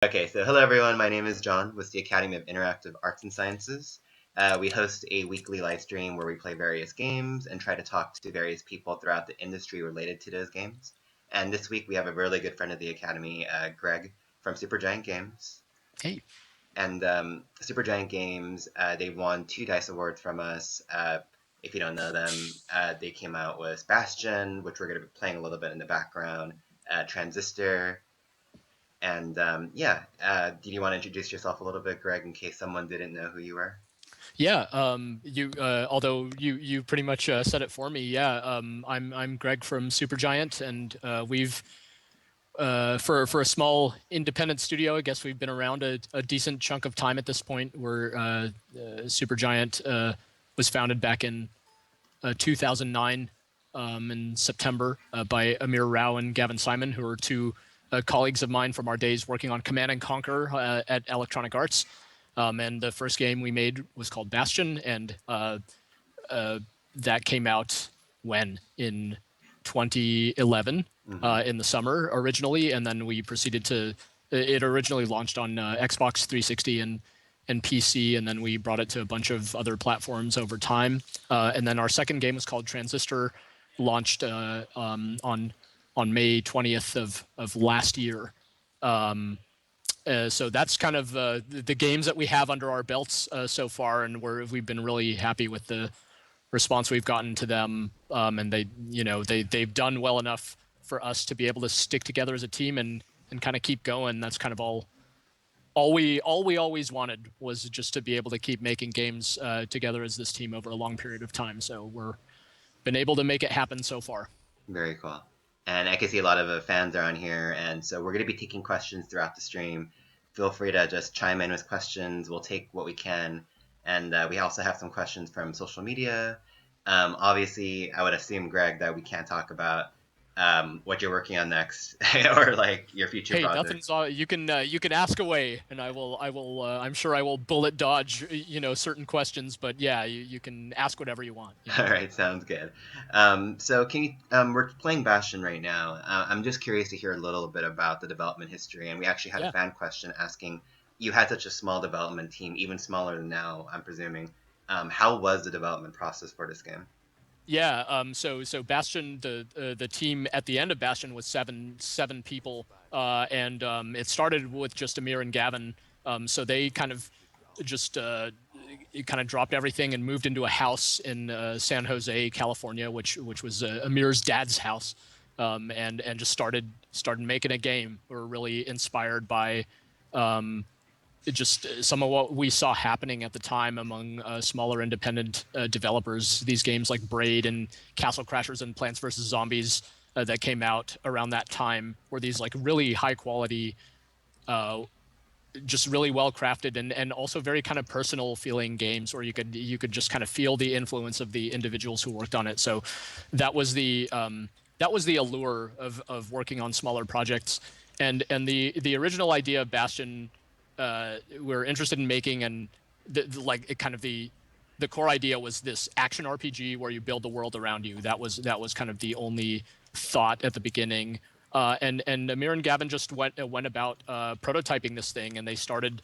Okay, so hello everyone. My name is John with the Academy of Interactive Arts and Sciences. We host a weekly live stream where we play various games and try to talk to various people throughout the industry related to those games. And this week we have a really good friend of the Academy, Greg from Supergiant Games. Hey. And Supergiant Games, they won two Dice Awards from us. If you don't know them, they came out with Bastion, which we're going to be playing a little bit in the background, Transistor, and do you want to introduce yourself a little bit, Greg, in case someone didn't know who you were? Yeah, you although you pretty much said it for me. Yeah, I'm Greg from Supergiant, and we've for a small independent studio, I guess we've been around a decent chunk of time at this point. Where Supergiant was founded back in 2009 in September by Amir Rao and Gavin Simon, who are two colleagues of mine from our days working on Command and Conquer at Electronic Arts. And the first game we made was called Bastion, and that came out in 2011 Mm-hmm. in the summer originally, and then we proceeded to. It originally launched on Xbox 360 and PC, and then we brought it to a bunch of other platforms over time. And then our second game was called Transistor, launched on May 20th of last year. So that's kind of the games that we have under our belts so far, and we've been really happy with the response we've gotten to them. And they've done well enough for us to be able to stick together as a team and kind of keep going. That's kind of all we always wanted, was just to be able to keep making games together as this team over a long period of time. So we're been able to make it happen so far. Very cool. And I can see a lot of fans are on here, and so we're going to be taking questions throughout the stream. Feel free to just chime in with questions. We'll take what we can, and we also have some questions from social media. Obviously, I would assume, Greg, that we can't talk about what you're working on next or like your future Hey, projects. nothing's you can ask away, and I will I'm sure I will bullet dodge certain questions, but yeah, you can ask whatever you want. All right, sounds good. So can you? We're playing Bastion right now. I'm just curious to hear a little bit about the development history, and we actually had a Yeah. fan question asking, you had such a small development team, even smaller than now, I'm presuming. How was the development process for this game? Yeah, so Bastion, the team at the end of Bastion was seven people, and it started with just Amir and Gavin. So they kind of just dropped everything and moved into a house in San Jose, California, which was Amir's dad's house, and just started making a game. We were really inspired by just some of what we saw happening at the time among smaller independent developers. These games like Braid and Castle Crashers and Plants vs Zombies that came out around that time were these like really high quality, uh, just really well crafted and also very kind of personal feeling games where you could just kind of feel the influence of the individuals who worked on it. So that was the allure of working on smaller projects, and the original idea of Bastion we're interested in making, and like it kind of the core idea was this action RPG where you build the world around you. That was kind of the only thought at the beginning. And Amir and Gavin just went about prototyping this thing, and they started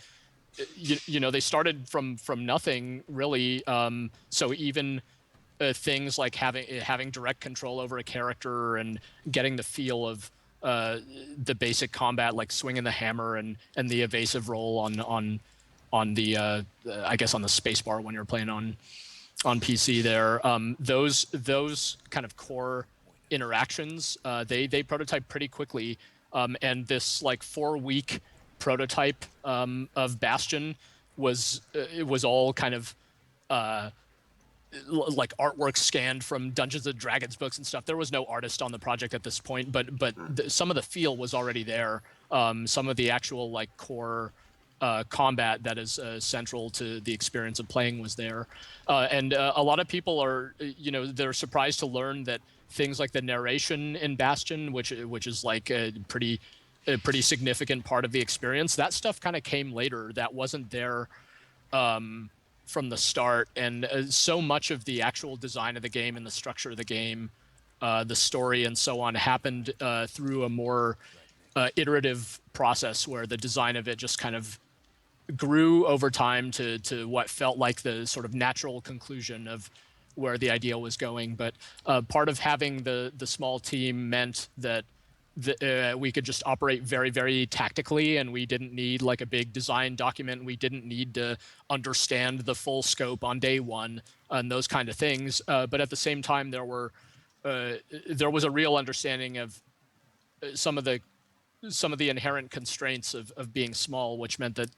they started from nothing really. So even things like having direct control over a character and getting the feel of the basic combat, like swinging the hammer and the evasive roll on the I guess on the spacebar when you're playing on PC. There, those kind of core interactions, they prototype pretty quickly, and this like 4 week prototype of Bastion was it was all kind of uh, like artwork scanned from Dungeons and Dragons books and stuff. There was no artist on the project at this point, but Hmm. some of the feel was already there. Some of the actual like core combat that is central to the experience of playing was there, and a lot of people are they're surprised to learn that things like the narration in Bastion, which is like a pretty significant part of the experience, that stuff kind of came later. That wasn't there from the start, and so much of the actual design of the game and the structure of the game, the story and so on, happened through a more iterative process where the design of it just kind of grew over time to what felt like the sort of natural conclusion of where the idea was going. But part of having the small team meant that we could just operate very, very tactically, and we didn't need like a big design document. We didn't need to understand the full scope on day one and those kind of things. But at the same time, there was a real understanding of some of the inherent constraints of being small, which meant that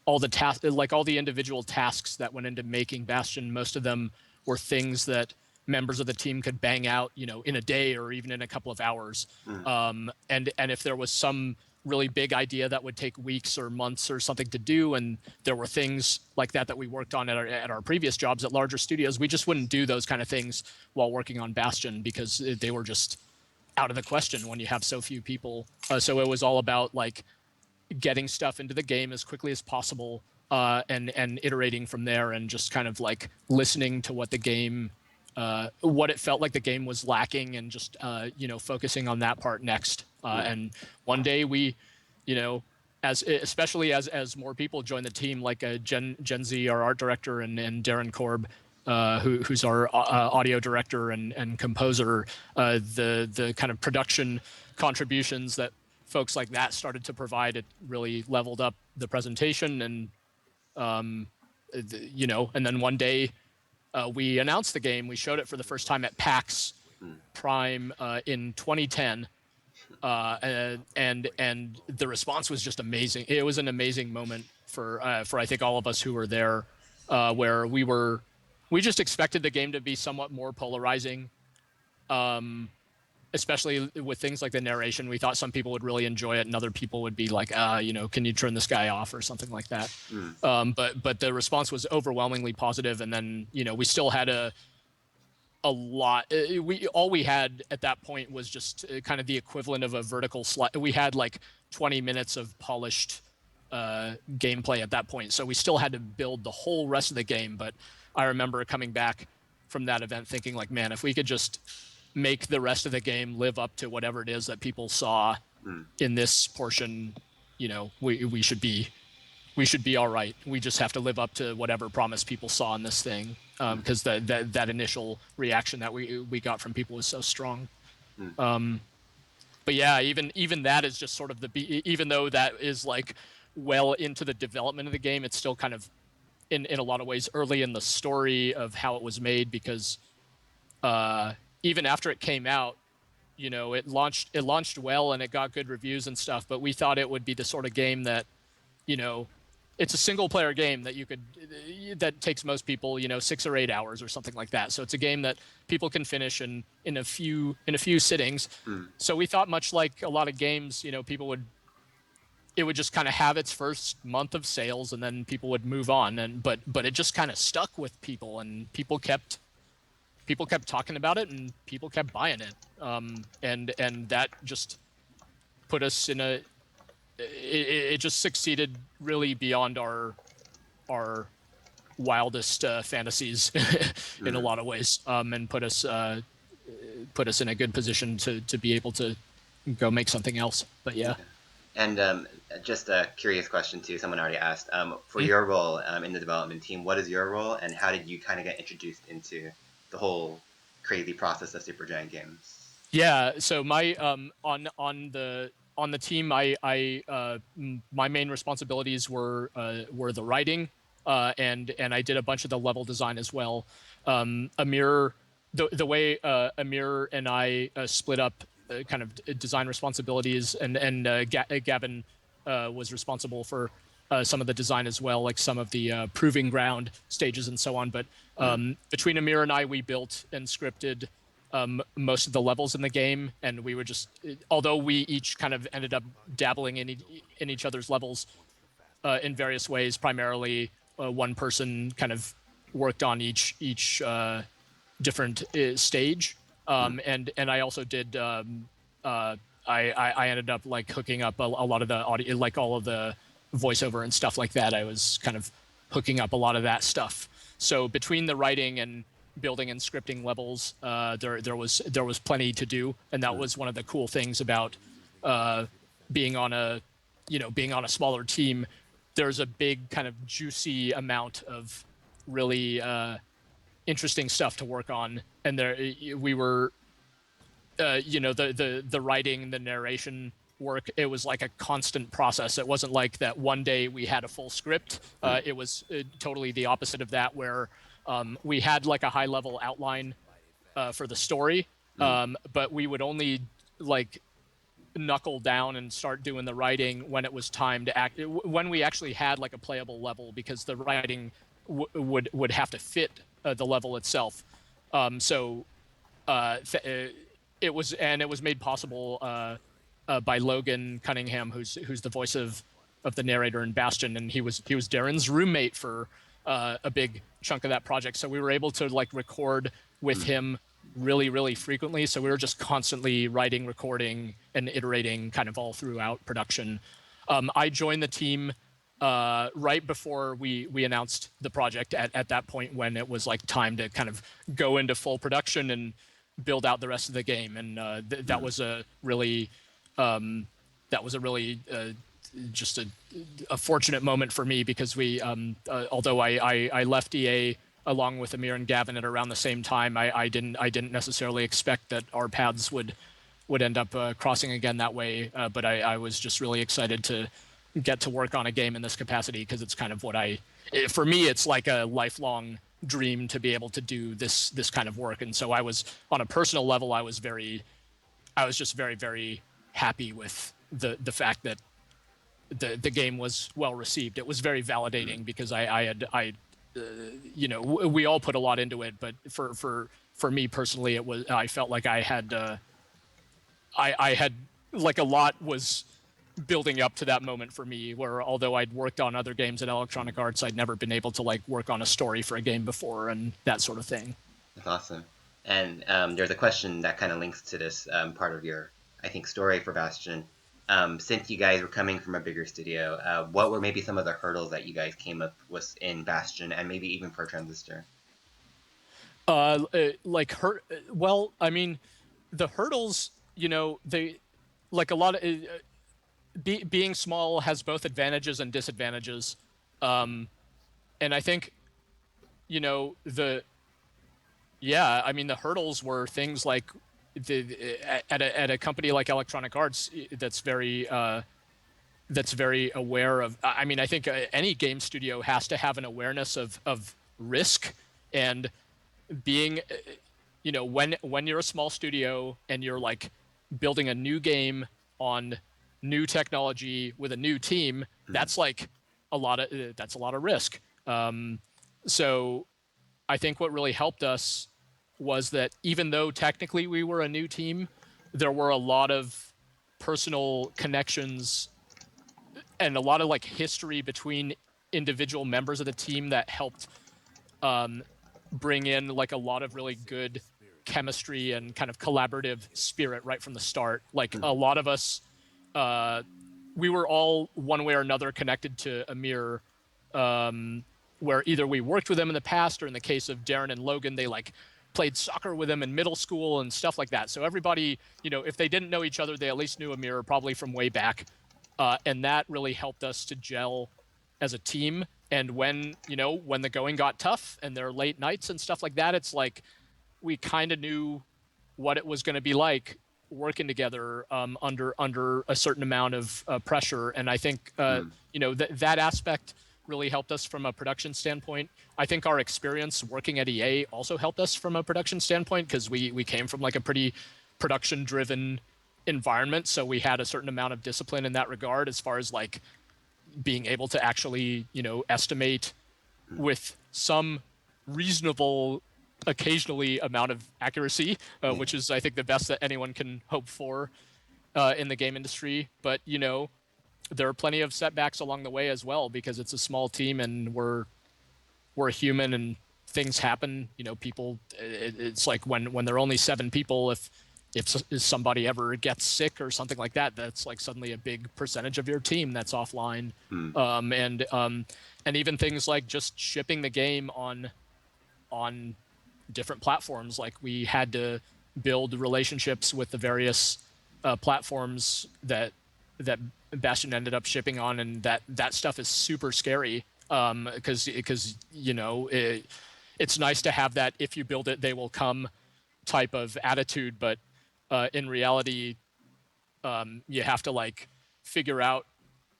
all the tasks, like all the individual tasks that went into making Bastion, most of them were things that members of the team could bang out, in a day or even in a couple of hours. And if there was some really big idea that would take weeks or months or something to do, and there were things like that we worked on at our previous jobs at larger studios, we just wouldn't do those kind of things while working on Bastion because they were just out of the question when you have so few people. So it was all about like getting stuff into the game as quickly as possible, and iterating from there, and just kind of like listening to what the game, what it felt like the game was lacking, and just focusing on that part next. And one day we, especially as more people join the team, like Gen Z, our art director, and Darren Korb, who's our audio director and composer, the kind of production contributions that folks like that started to provide, it really leveled up the presentation. And and then one day we announced the game. We showed it for the first time at PAX Prime in 2010, and the response was just amazing. It was an amazing moment for I think all of us who were there, where we just expected the game to be somewhat more polarizing, especially with things like the narration. We thought some people would really enjoy it, and other people would be like, can you turn this guy off or something like that. But the response was overwhelmingly positive, and then we still had a lot. All we had at that point was just kind of the equivalent of a vertical slide. We had like 20 minutes of polished gameplay at that point, so we still had to build the whole rest of the game. But I remember coming back from that event thinking like, man, if we could just make the rest of the game live up to whatever it is that people saw in this portion, we should be all right. We just have to live up to whatever promise people saw in this thing, because that initial reaction that we got from people was so strong. But yeah, even that is just sort of even though that is like well into the development of the game, it's still kind of in a lot of ways early in the story of how it was made, because even after it came out, it launched well and it got good reviews and stuff, but we thought it would be the sort of game that, it's a single player game that takes most people, 6 or 8 hours or something like that. So it's a game that people can finish in a few sittings. So we thought, much like a lot of games, it would just kind of have its first month of sales and then people would move on. But it just kind of stuck with people, and people kept talking about it, and people kept buying it. And that just put us in it just succeeded really beyond our wildest fantasies in a lot of ways, and put us in a good position to be able to go make something else. But yeah. And just a curious question too, someone already asked, for your role in the development team, what is your role, and how did you kind of get introduced into the whole crazy process of Supergiant Games? Yeah, so my on the team, my main responsibilities were the writing, and I did a bunch of the level design as well. Amir, the way Amir and I split up kind of design responsibilities, and Gavin was responsible for some of the design as well, like some of the proving ground stages and so on. But between Amir and I, we built and scripted most of the levels in the game, and we would just, although we each kind of ended up dabbling in each other's levels in various ways, primarily one person kind of worked on each different stage, and I also did I ended up like hooking up a lot of the audio, like all of the voiceover and stuff like that. I was kind of hooking up a lot of that stuff. So between the writing and building and scripting levels, there was plenty to do, and that was one of the cool things about being on a being on a smaller team, there's a big kind of juicy amount of really interesting stuff to work on, and there we were the writing, the narration work, it was like a constant process. It wasn't like that one day we had a full script. It was totally the opposite of that, where we had like a high level outline for the story, but we would only like knuckle down and start doing the writing when it was time to act, when we actually had like a playable level, because the writing would have to fit the level itself. So it was made possible by Logan Cunningham, who's the voice of the narrator in Bastion, and he was Darren's roommate for a big chunk of that project. So we were able to like record with him really frequently. So we were just constantly writing, recording, and iterating kind of all throughout production. I joined the team right before we announced the project, at that point when it was like time to kind of go into full production and build out the rest of the game. And that was a really just a fortunate moment for me, because we although I left EA along with Amir and Gavin at around the same time, I didn't necessarily expect that our paths would end up crossing again that way. But I was just really excited to get to work on a game in this capacity, because it's kind of what for me, it's like a lifelong dream to be able to do this kind of work. And so I was, on a personal level, I was just very happy with the fact that the game was well received. It was very validating, because we all put a lot into it, but for me personally, I felt like I had like a lot was building up to that moment for me, where although I'd worked on other games at Electronic Arts, I'd never been able to like work on a story for a game before, and that sort of thing. That's awesome. And there's a question that kind of links to this part of your, I think, story for Bastion. Since you guys were coming from a bigger studio, what were maybe some of the hurdles that you guys came up with in Bastion, and maybe even for Transistor? Well, I mean, the hurdles, they, like, a lot of being small has both advantages and disadvantages. And I think, the hurdles were things like at a company like Electronic Arts that's very aware of. I mean, I think any game studio has to have an awareness of risk, and being, when you're a small studio and you're like building a new game on new technology with a new team, that's like a lot of risk. So I think what really helped us was that even though technically we were a new team, there were a lot of personal connections and a lot of like history between individual members of the team that helped bring in like a lot of really good chemistry and kind of collaborative spirit right from the start. Like a lot of us, we were all one way or another connected to Amir, where either we worked with him in the past, or in the case of Darren and Logan, they like played soccer with him in middle school and stuff like that. So everybody, if they didn't know each other, they at least knew Amir probably from way back. And that really helped us to gel as a team. And when the going got tough and there are late nights and stuff like that, it's like we kind of knew what it was going to be like working together under a certain amount of pressure. And I think that aspect really helped us from a production standpoint. I think our experience working at EA also helped us from a production standpoint, because we came from like a pretty production driven environment, so we had a certain amount of discipline in that regard, as far as like being able to actually estimate with some reasonable occasionally amount of accuracy, which is I think the best that anyone can hope for in the game industry. But there are plenty of setbacks along the way as well, because it's a small team and we're human and things happen. People, it's like when there are only 7 people, if somebody ever gets sick or something like that, that's like suddenly a big percentage of your team that's offline. And even things like just shipping the game on different platforms, like we had to build relationships with the various platforms that Bastion ended up shipping on, and that stuff is super scary because it's nice to have that if you build it they will come type of attitude, but in reality you have to like figure out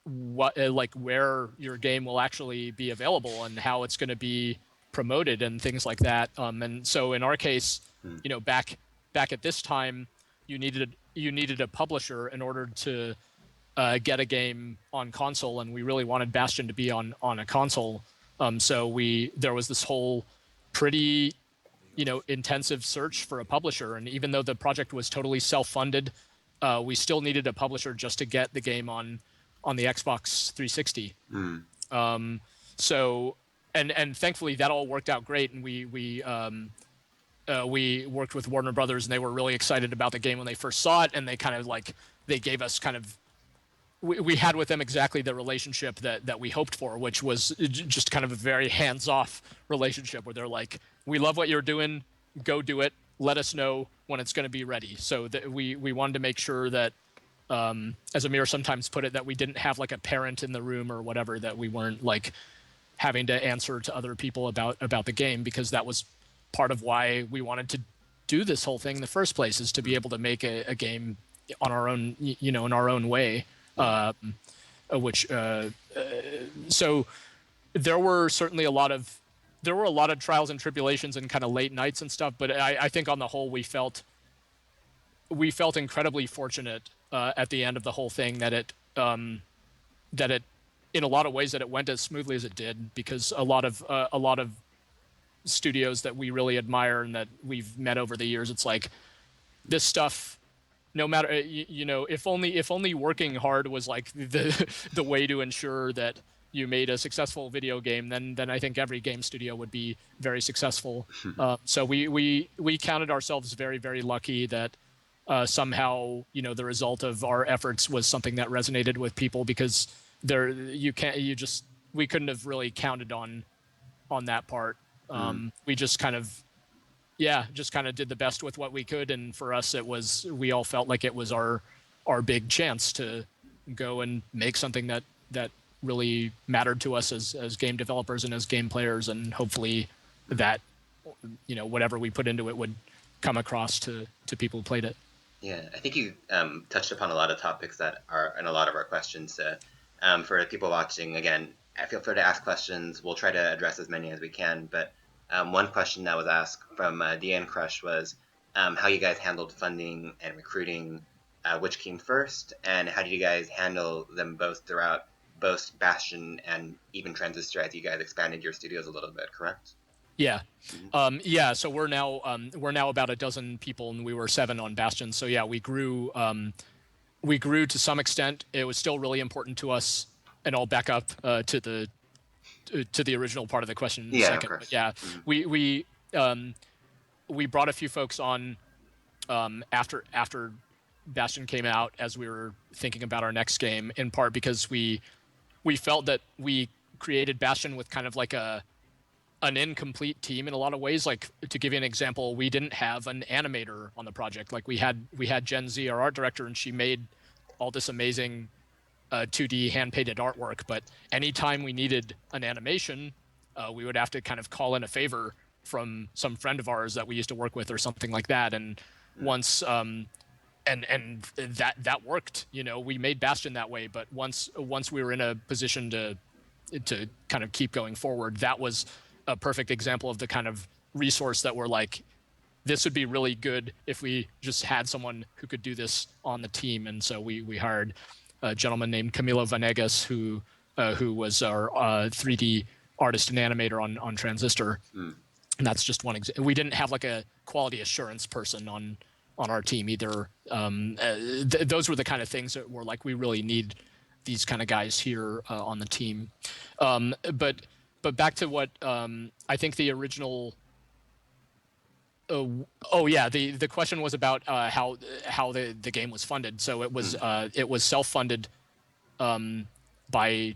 what like where your game will actually be available and how it's going to be promoted and things like that. And so in our case, back at this time, you needed a publisher in order to get a game on console, and we really wanted Bastion to be on a console. So there was this whole pretty intensive search for a publisher, and even though the project was totally self-funded, we still needed a publisher just to get the game on the Xbox 360. So and thankfully that all worked out great, and we worked with Warner Brothers, and they were really excited about the game when they first saw it, and they kind of like they gave us kind of we had with them exactly the relationship that we hoped for, which was just kind of a very hands-off relationship where they're like, we love what you're doing, go do it, let us know when it's going to be ready. So that we wanted to make sure that, as Amir sometimes put it, that we didn't have like a parent in the room or whatever, that we weren't like having to answer to other people about the game, because that was part of why we wanted to do this whole thing in the first place, is to be able to make a game on our own, in our own way. So there were certainly a lot of trials and tribulations and kind of late nights and stuff, but I think on the whole we felt incredibly fortunate at the end of the whole thing that it in a lot of ways that it went as smoothly as it did, because a lot of studios that we really admire and that we've met over the years, it's like this stuff, no matter if only working hard was like the way to ensure that you made a successful video game, then I think every game studio would be very successful. So we counted ourselves very, very lucky that somehow the result of our efforts was something that resonated with people, because we couldn't have really counted on that part. We just kind of did the best with what we could, and for us we all felt like it was our big chance to go and make something that really mattered to us as game developers and as game players, and hopefully that whatever we put into it would come across to people who played it. Yeah, I think you touched upon a lot of topics that are in a lot of our questions. For people watching, again, feel free to ask questions. We'll try to address as many as we can, but one question that was asked from DN Crush was how you guys handled funding and recruiting, which came first, and how did you guys handle them both throughout both Bastion and even Transistor as you guys expanded your studios a little bit, correct? Yeah. So we're now about a dozen people, and we were 7 on Bastion. So yeah, we grew to some extent. It was still really important to us, and I'll back up to the original part of the question in a second. Of course. But yeah, we brought a few folks on after Bastion came out, as we were thinking about our next game, in part because we felt that we created Bastion with kind of like an incomplete team in a lot of ways. Like, to give you an example, we didn't have an animator on the project. Like we had Jen Z, our art director, and she made all this amazing 2D hand-painted artwork, but anytime we needed an animation, we would have to kind of call in a favor from some friend of ours that we used to work with or something like that. And once and that worked, we made Bastion that way. But once we were in a position to kind of keep going forward, that was a perfect example of the kind of resource that we're like, this would be really good if we just had someone who could do this on the team. And so we hired a gentleman named Camilo Vanegas, who was our 3D artist and animator on Transistor. And that's just one example. We didn't have like a quality assurance person on our team either. Those were the kind of things that were like, we really need these kind of guys here on the team. But back to what I think the original. The question was about how the game was funded. So it was self-funded by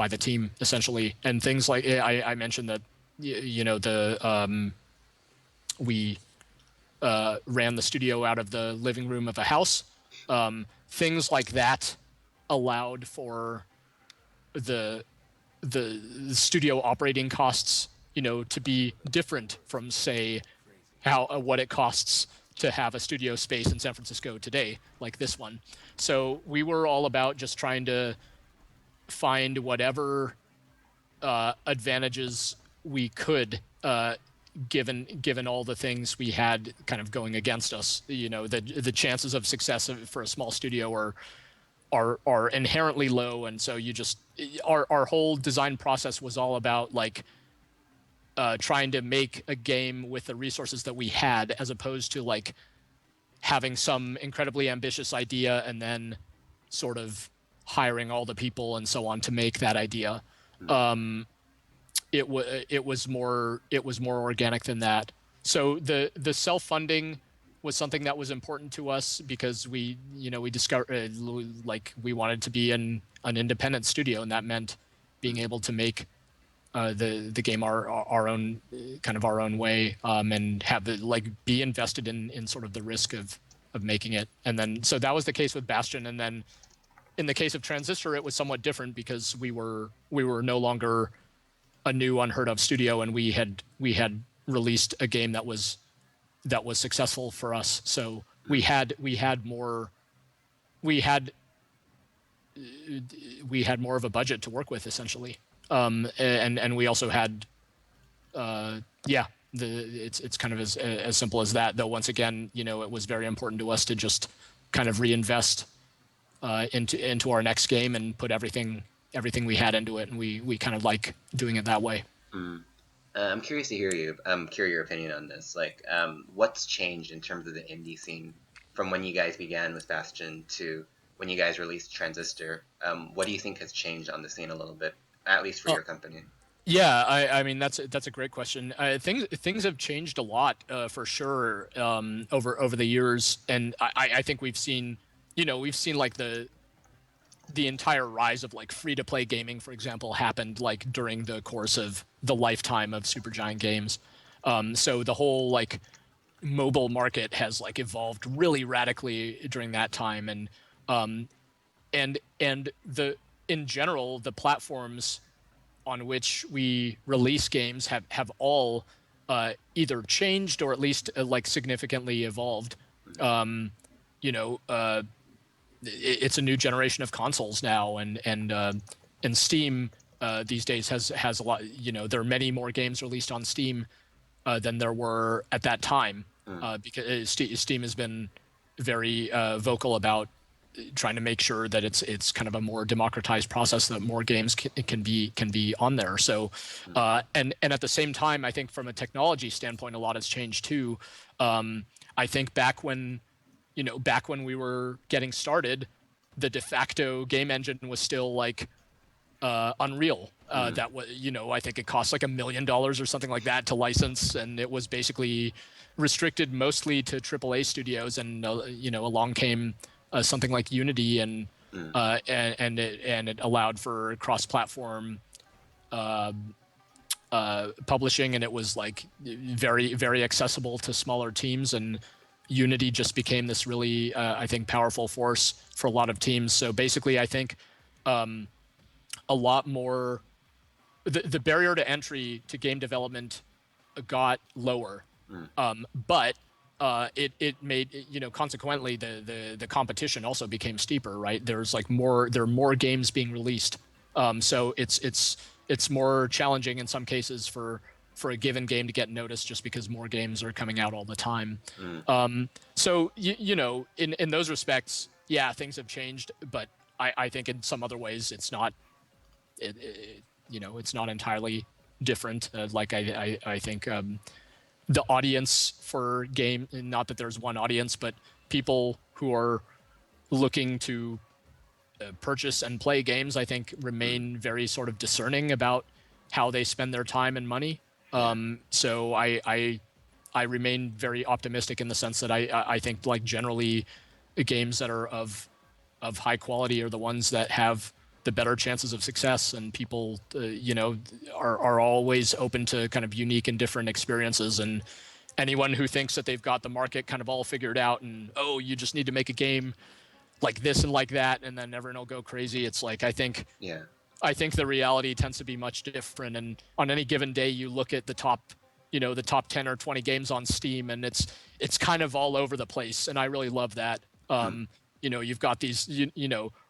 the team essentially, and things like I mentioned that we ran the studio out of the living room of a house. Things like that allowed for the studio operating costs, to be different from, say, how what it costs to have a studio space in San Francisco today, like this one. So we were all about just trying to find whatever advantages we could, given all the things we had kind of going against us. The chances of success for a small studio are inherently low, and so our whole design process was all about like trying to make a game with the resources that we had, as opposed to like having some incredibly ambitious idea and then sort of hiring all the people and so on to make that idea. It was more organic than that. So the self-funding was something that was important to us, because we discovered like we wanted to be an independent studio, and that meant being able to make the game our own kind of our own way, and have it like be invested in sort of the risk of making it. And then so that was the case with Bastion, and then in the case of Transistor it was somewhat different, because we were no longer a new unheard of studio, and we had released a game that was successful for us. So we had more of a budget to work with, essentially. And we also had it's kind of as simple as that, though once again, it was very important to us to just kind of reinvest into our next game and put everything we had into it, and we kind of like doing it that way. I'm curious to hear your opinion on this. Like, what's changed in terms of the indie scene from when you guys began with Bastion to when you guys released Transistor? What do you think has changed on the scene a little bit, at least for your company? Yeah, I mean that's a great question. Things have changed a lot, for sure, over the years, and I think we've seen like the entire rise of like free to play gaming, for example, happened like during the course of the lifetime of Supergiant Games. So the whole like mobile market has like evolved really radically during that time, and the in general the platforms on which we release games have all either changed or at least like significantly evolved. It's a new generation of consoles now, and Steam these days has a lot. There are many more games released on Steam than there were at that time, because Steam has been very vocal about trying to make sure that it's kind of a more democratized process, that more games can be on there. So, and at the same time, I think from a technology standpoint, a lot has changed too. I think back when we were getting started, the de facto game engine was still like Unreal. That was, I think it cost like $1 million or something like that to license, and it was basically restricted mostly to AAA studios. And along came something like Unity, and it allowed for cross-platform publishing, and it was like very, very accessible to smaller teams. And Unity just became this really, I think, powerful force for a lot of teams. So basically, I think a lot more, the barrier to entry to game development got lower, but it made, consequently the competition also became steeper, right? There are more games being released, so it's more challenging in some cases for a given game to get noticed, just because more games are coming out all the time. So in those respects, yeah, things have changed, but I think in some other ways it's not it's not entirely different. Like I think the audience for game, not that there's one audience, but people who are looking to purchase and play games, I think remain very sort of discerning about how they spend their time and money. So I remain very optimistic in the sense that I think like generally games that are of high quality are the ones that have the better chances of success, and people are always open to kind of unique and different experiences, and anyone who thinks that they've got the market kind of all figured out and, oh, you just need to make a game like this and like that, and then everyone will go crazy. It's like, Yeah. I think the reality tends to be much different. And on any given day, you look at the top, the top 10 or 20 games on Steam, and it's kind of all over the place. And I really love that. Hmm. You've got these,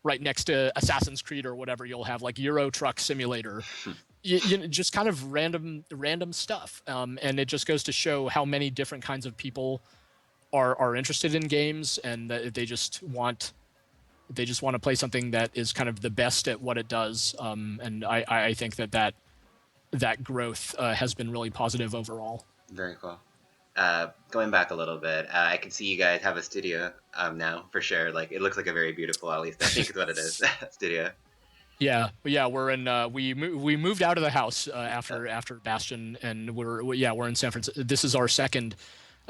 right next to Assassin's Creed or whatever, you'll have like Euro Truck Simulator, just kind of random stuff. And it just goes to show how many different kinds of people are interested in games, and that they just want to play something that is kind of the best at what it does. And I think that growth has been really positive overall. Very cool. Going back a little bit, I can see you guys have a studio now for sure. Like it looks like a very beautiful, at least I think is what it is, studio. Yeah, we're in. We moved out of the house after Bastion, and we're in San Francisco. This is our second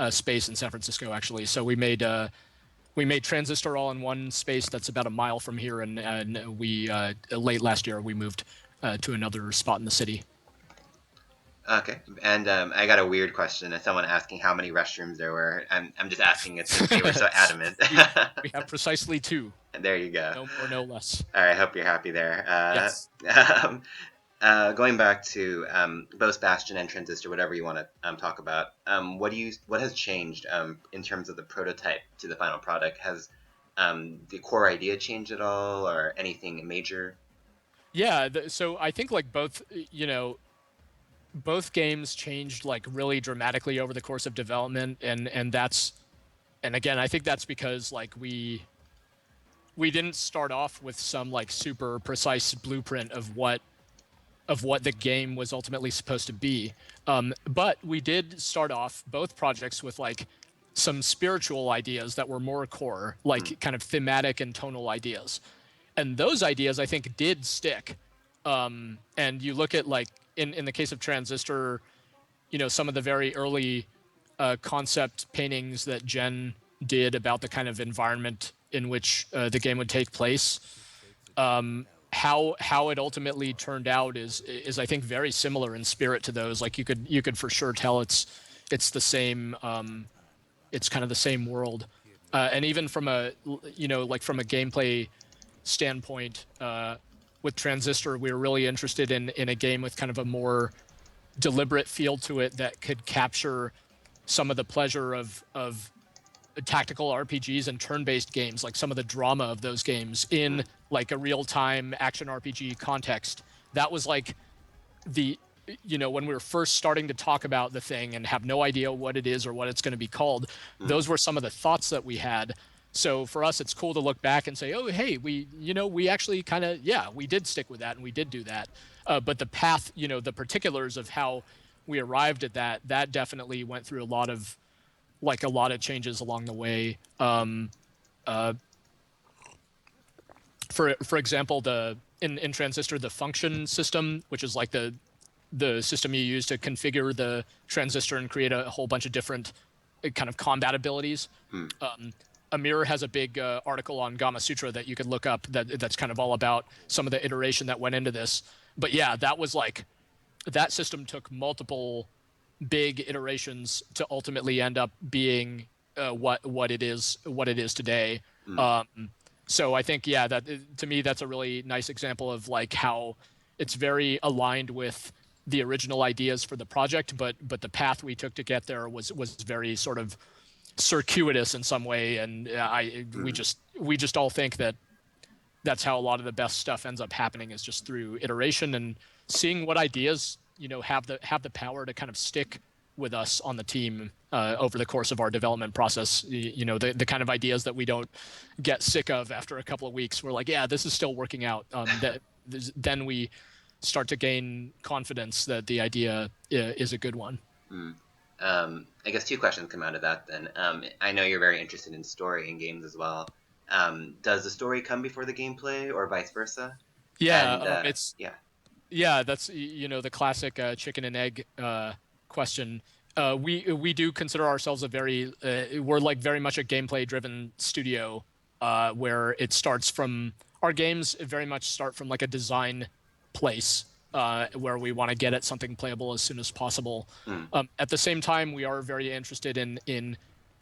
space in San Francisco, actually. So we made Transistor all in one space that's about a mile from here, and we late last year we moved to another spot in the city. Okay, and I got a weird question. Someone asking how many restrooms there were. I'm just asking it since they were so adamant. We have precisely two, There you go. no more, no less. All right, I hope you're happy there. Yes. Um, going back to both Bastion and Transistor, whatever you want to talk about, what has changed in terms of the prototype to the final product? Has the core idea changed at all, or anything major? Yeah, so I think like both games changed like really dramatically over the course of development, and again I think that's because like we didn't start off with some like super precise blueprint of what the game was ultimately supposed to be. But we did start off both projects with like some spiritual ideas that were more core, Hmm. like kind of thematic and tonal ideas. And those ideas I think did stick. And you look at like in the case of Transistor, some of the very early concept paintings that Jen did about the kind of environment in which the game would take place. How it ultimately turned out is I think very similar in spirit to those. Like you could for sure tell it's the same. It's kind of the same world, and even from a like from a gameplay standpoint, with Transistor, we were really interested in a game with kind of a more deliberate feel to it that could capture some of the pleasure of tactical RPGs and turn-based games, like some of the drama of those games Hmm. in like a real-time action RPG context. That was like the when we were first starting to talk about the thing and have no idea what it is or what it's going to be called, Hmm. those were some of the thoughts that we had. So for us it's cool to look back and say, oh hey, we actually kind of, yeah, we did stick with that and we did do that. But the path, the particulars of how we arrived at that definitely went through a lot of changes along the way. Uh, for example, the in Transistor, the function system, which is like the system you use to configure the transistor and create a whole bunch of different kind of combat abilities. Hmm. Amir has a big article on Gamma Sutra that you could look up that's kind of all about some of the iteration that went into this. But yeah, that was like that system took multiple big iterations to ultimately end up being what it is today. Hmm. Um, so I think yeah, that to me that's a really nice example of like how it's very aligned with the original ideas for the project, but the path we took to get there was very sort of circuitous in some way, and Hmm. we just all think that that's how a lot of the best stuff ends up happening, is just through iteration and seeing what ideas have the power to kind of stick with us on the team over the course of our development process. The kind of ideas that we don't get sick of after a couple of weeks. We're like, yeah, this is still working out. Then we start to gain confidence that the idea is a good one. Hmm. I guess two questions come out of that then. I know you're very interested in story in games as well. Does the story come before the gameplay or vice versa? Yeah, And it's yeah. yeah, that's the classic chicken and egg question. We do consider ourselves a very we're like very much a gameplay driven studio, where it starts from our games very much start from like a design place. where we want to get at something playable as soon as possible. Mm. At the same time, we are very interested in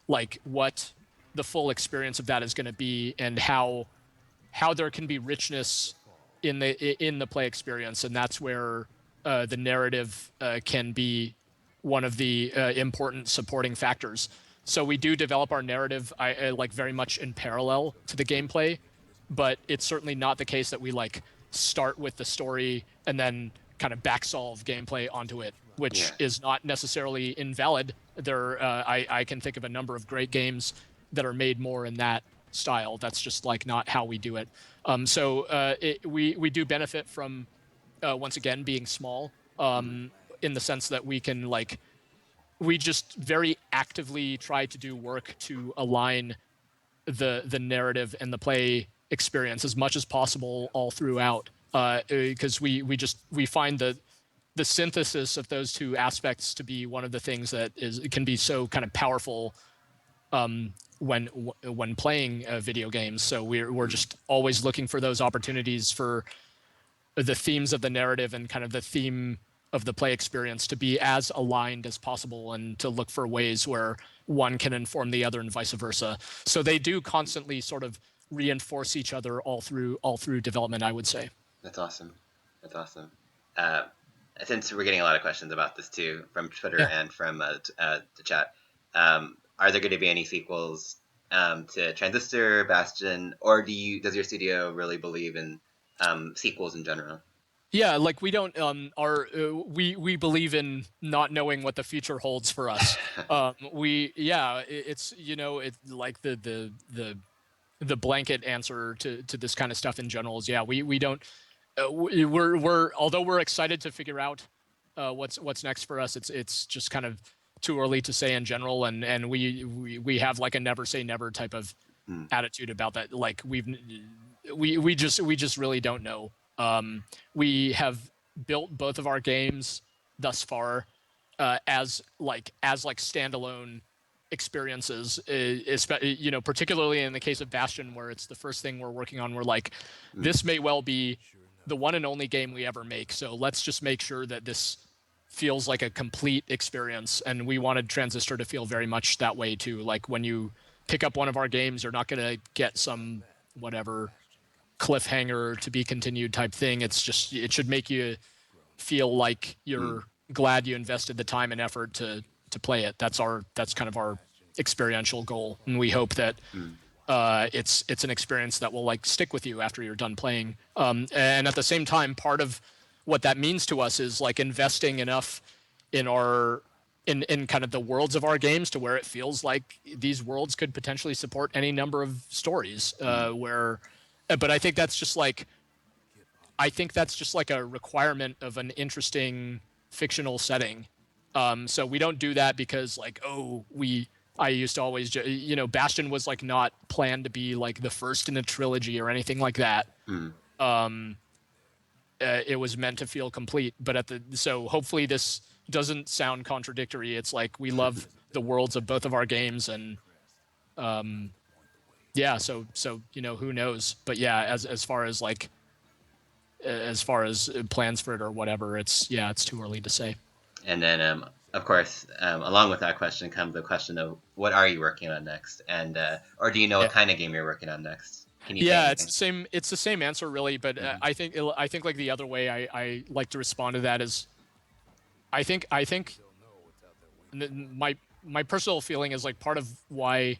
like what the full experience of that is going to be, and how there can be richness in the play experience, and that's where the narrative can be one of the important supporting factors. So we do develop our narrative, I like very much in parallel to the gameplay, but it's certainly not the case that we like start with the story and then kind of back solve gameplay onto it, Yeah. which is not necessarily invalid. I can think of a number of great games that are made more in that style. That's just like not how we do it. We do benefit from once again being small, in the sense that we just very actively try to do work to align the narrative and the play experience as much as possible all throughout, because we find the synthesis of those two aspects to be one of the things that is it can be so kind of powerful when playing video games. So we're just always looking for those opportunities for the themes of the narrative and kind of the theme of the play experience to be as aligned as possible, and to look for ways where one can inform the other and vice versa. So they do constantly sort of reinforce each other all through development, I would say. That's awesome. That's awesome. Uh, since we're getting a lot of questions about this too from Twitter Yeah. and from the chat, are there going to be any sequels to Transistor, Bastion, or does your studio really believe in sequels in general? Yeah, like we don't we believe in not knowing what the future holds for us. It's it's like the blanket answer to this kind of stuff in general is, yeah, we don't we're although we're excited to figure out what's next for us, it's just kind of too early to say in general, and we have like a never say never type of Hmm. attitude about that. Like we just really don't know. We have built both of our games thus far as standalone experiences, particularly in the case of Bastion, where it's the first thing we're working on. We're like, this may well be the one and only game we ever make, so let's just make sure that this feels like a complete experience. And we wanted Transistor to feel very much that way too. Like when you pick up one of our games, you're not going to get some whatever cliffhanger to be continued type thing. It's just, it should make you feel like you're glad you invested the time and effort to play it. That's kind of our experiential goal, and we hope that it's an experience that will like stick with you after you're done playing. And at the same time, part of what that means to us is like investing enough in our in kind of the worlds of our games to where it feels like these worlds could potentially support any number of stories. But I think that's just like a requirement of an interesting fictional setting. So we don't do that because like, I used to always, Bastion was like not planned to be like the first in a trilogy or anything like that. It was meant to feel complete, but so hopefully this doesn't sound contradictory. It's like we love the worlds of both of our games, and yeah, so who knows? But yeah, as far as plans for it or whatever, it's too early to say. And then, of course, along with that question comes the question of what are you working on next, and or do you know what kind of game you're working on next? Can you say anything? It's the same answer really, but I think like the other way I like to respond to that is I think my personal feeling is like part of why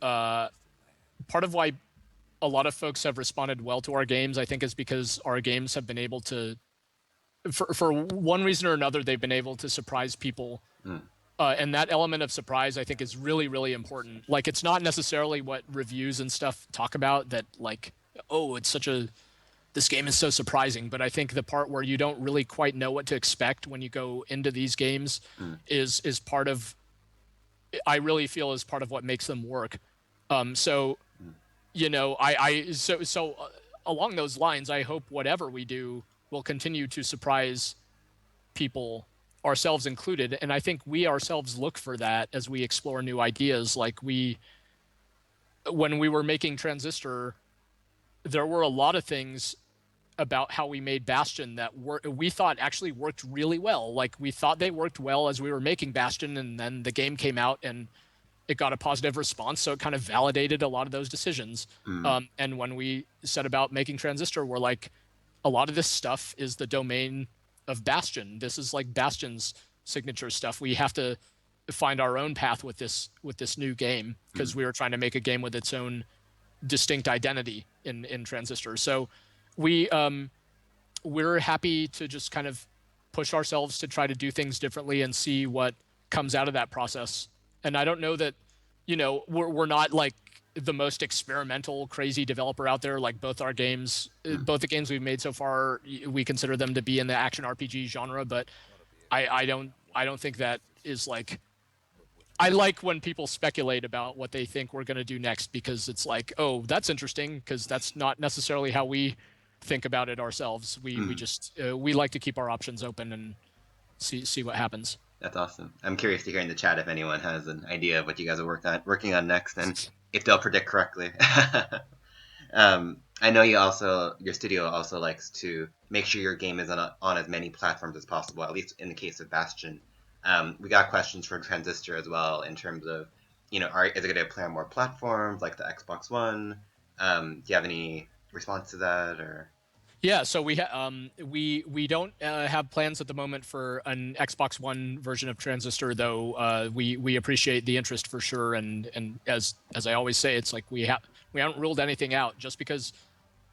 a lot of folks have responded well to our games, I think, is because our games have been able to, for one reason or another, they've been able to surprise people. And that element of surprise, I think, is really, really important. Like, it's not necessarily what reviews and stuff talk about, that like, oh, this game is so surprising. But I think the part where you don't really quite know what to expect when you go into these games is part of, I really feel, is part of what makes them work. So along those lines, I hope whatever we do will continue to surprise people, ourselves included. And I think we ourselves look for that as we explore new ideas. Like when we were making Transistor, there were a lot of things about how we made Bastion that we thought actually worked really well. Like we thought they worked well as we were making Bastion, and then the game came out and it got a positive response, so it kind of validated a lot of those decisions. Mm. And when we set about making Transistor, we're like, a lot of this stuff is the domain of Bastion. This is like Bastion's signature stuff. We have to find our own path with this new game because we were trying to make a game with its own distinct identity in Transistor. So we're happy to just kind of push ourselves to try to do things differently and see what comes out of that process. And I don't know that, we're not like the most experimental, crazy developer out there. Like both our games, both the games we've made so far, we consider them to be in the action RPG genre. But I don't think that is like. I like when people speculate about what they think we're going to do next because it's like, oh, that's interesting because that's not necessarily how we think about it ourselves. We just we like to keep our options open and see what happens. That's awesome. I'm curious to hear in the chat if anyone has an idea of what you guys are working on next, and if they'll predict correctly. I know your studio also likes to make sure your game is on as many platforms as possible, at least in the case of Bastion. We got questions for Transistor as well in terms of, is it going to play on more platforms like the Xbox One? Do you have any response to that or? Yeah, so we don't have plans at the moment for an Xbox One version of Transistor, though. We appreciate the interest for sure, and as I always say, it's like we haven't ruled anything out. Just because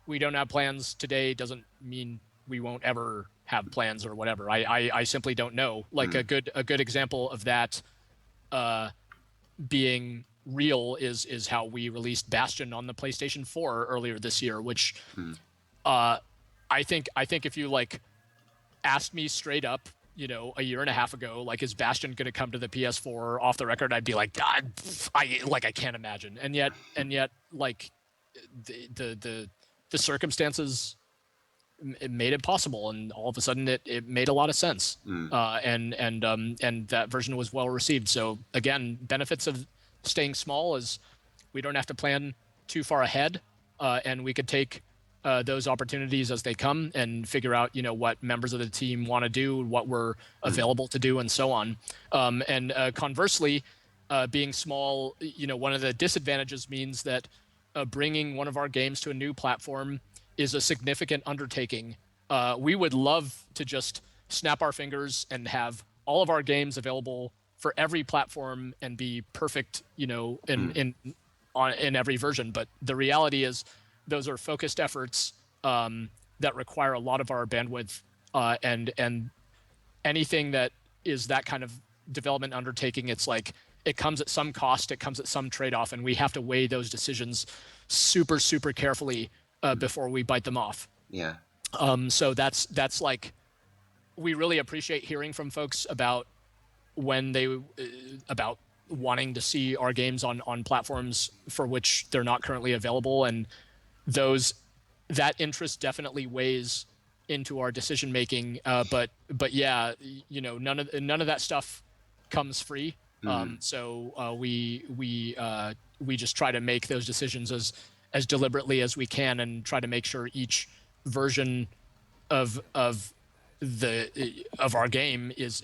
we don't have plans today doesn't mean we won't ever have plans or whatever. I simply don't know. Like a good example of that being real is how we released Bastion on the PlayStation 4 earlier this year, which I think if you like asked me straight up, a year and a half ago, like, is Bastion going to come to the PS4 off the record? I'd be like, God, I can't imagine. And yet, like, the circumstances it made it possible, and all of a sudden it made a lot of sense. And that version was well received. So again, benefits of staying small is we don't have to plan too far ahead, and we could take those opportunities as they come and figure out, what members of the team want to do, what we're available to do, and so on. And conversely, being small, one of the disadvantages means that bringing one of our games to a new platform is a significant undertaking. We would love to just snap our fingers and have all of our games available for every platform and be perfect, in every version. But the reality is, those are focused efforts that require a lot of our bandwidth, and anything that is that kind of development undertaking, it's like it comes at some cost, it comes at some trade-off, and we have to weigh those decisions super, super carefully before we bite them off. Yeah. So that's like, we really appreciate hearing from folks about when they about wanting to see our games on platforms for which they're not currently available, and that interest definitely weighs into our decision making. But yeah, none of that stuff comes free. So we just try to make those decisions as deliberately as we can, and try to make sure each version of our game is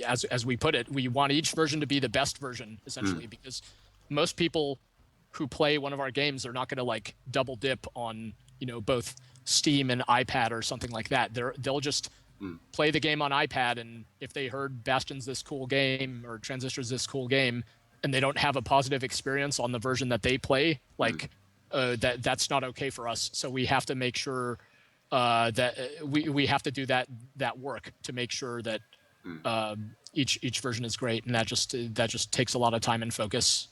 as we put it, we want each version to be the best version, essentially, because most people who play one of our games are not going to like double dip on both Steam and iPad or something like that. They'll just play the game on iPad, and if they heard Bastion's this cool game or Transistor's this cool game, and they don't have a positive experience on the version that they play, like that's not okay for us. So we have to make sure that we have to do that work to make sure that each version is great, and that just takes a lot of time and focus.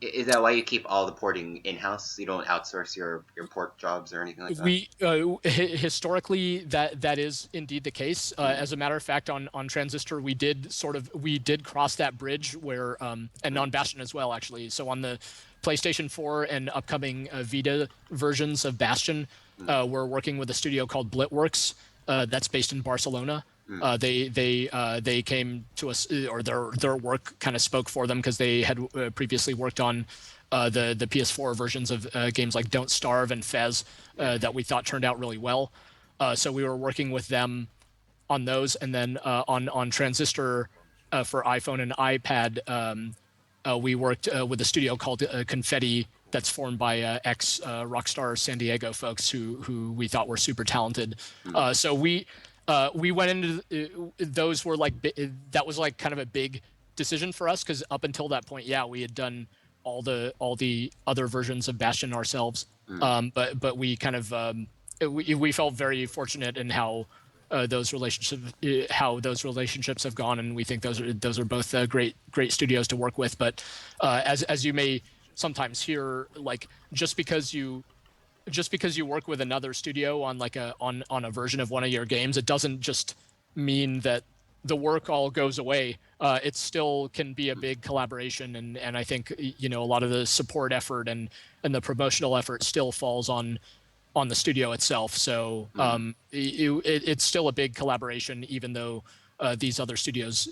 Is that why you keep all the porting in-house? You don't outsource your port jobs or anything like that? We historically that is indeed the case. As a matter of fact, on Transistor, we did cross that bridge where and on Bastion as well, actually. So on the PlayStation 4 and upcoming Vita versions of Bastion, we're working with a studio called Blitworks that's based in Barcelona. They came to us, or their work kind of spoke for them, because they had previously worked on the PS4 versions of games like Don't Starve and Fez that we thought turned out really well. So we were working with them on those, and then on Transistor for iPhone and iPad, we worked with a studio called Confetti that's formed by ex Rockstar San Diego folks who we thought were super talented. So we went into those were like that was like kind of a big decision for us because up until that point, yeah, we had done all the other versions of Bastion ourselves. But we kind of we felt very fortunate in those relationships have gone, and we think those are both great studios to work with. But as you may sometimes hear, like just because you work with another studio on like on a version of one of your games, it doesn't just mean that the work all goes away. It still can be a big collaboration, and I think a lot of the support effort and the promotional effort still falls on the studio itself. So it's still a big collaboration, even though these other studios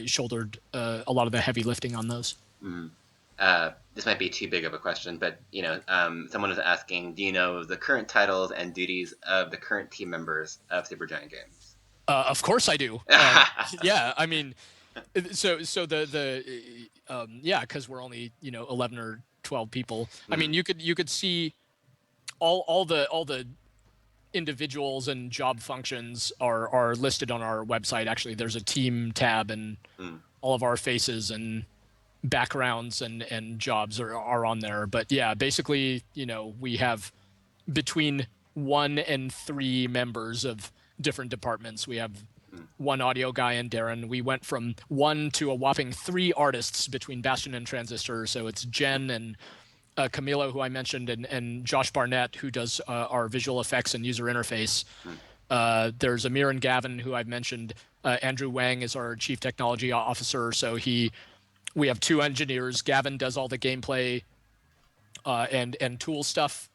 shouldered a lot of the heavy lifting on those. This might be too big of a question, but someone was asking, do you know the current titles and duties of the current team members of Supergiant Games? Of course I do. Yeah, I mean, so because we're only 11 or 12 people. I mean, you could see all the individuals and job functions are listed on our website. Actually, there's a team tab, and all of our faces and backgrounds and jobs are on there. But yeah, basically, we have between 1 and 3 members of different departments. We have one audio guy and Darren. We went from 1 to a whopping 3 artists between Bastion and Transistor. So it's Jen and Camilo, who I mentioned, and Josh Barnett, who does our visual effects and user interface. There's Amir and Gavin, who I've mentioned. Andrew Wang is our chief technology officer. So we have 2 engineers. Gavin does all the gameplay and tool stuff.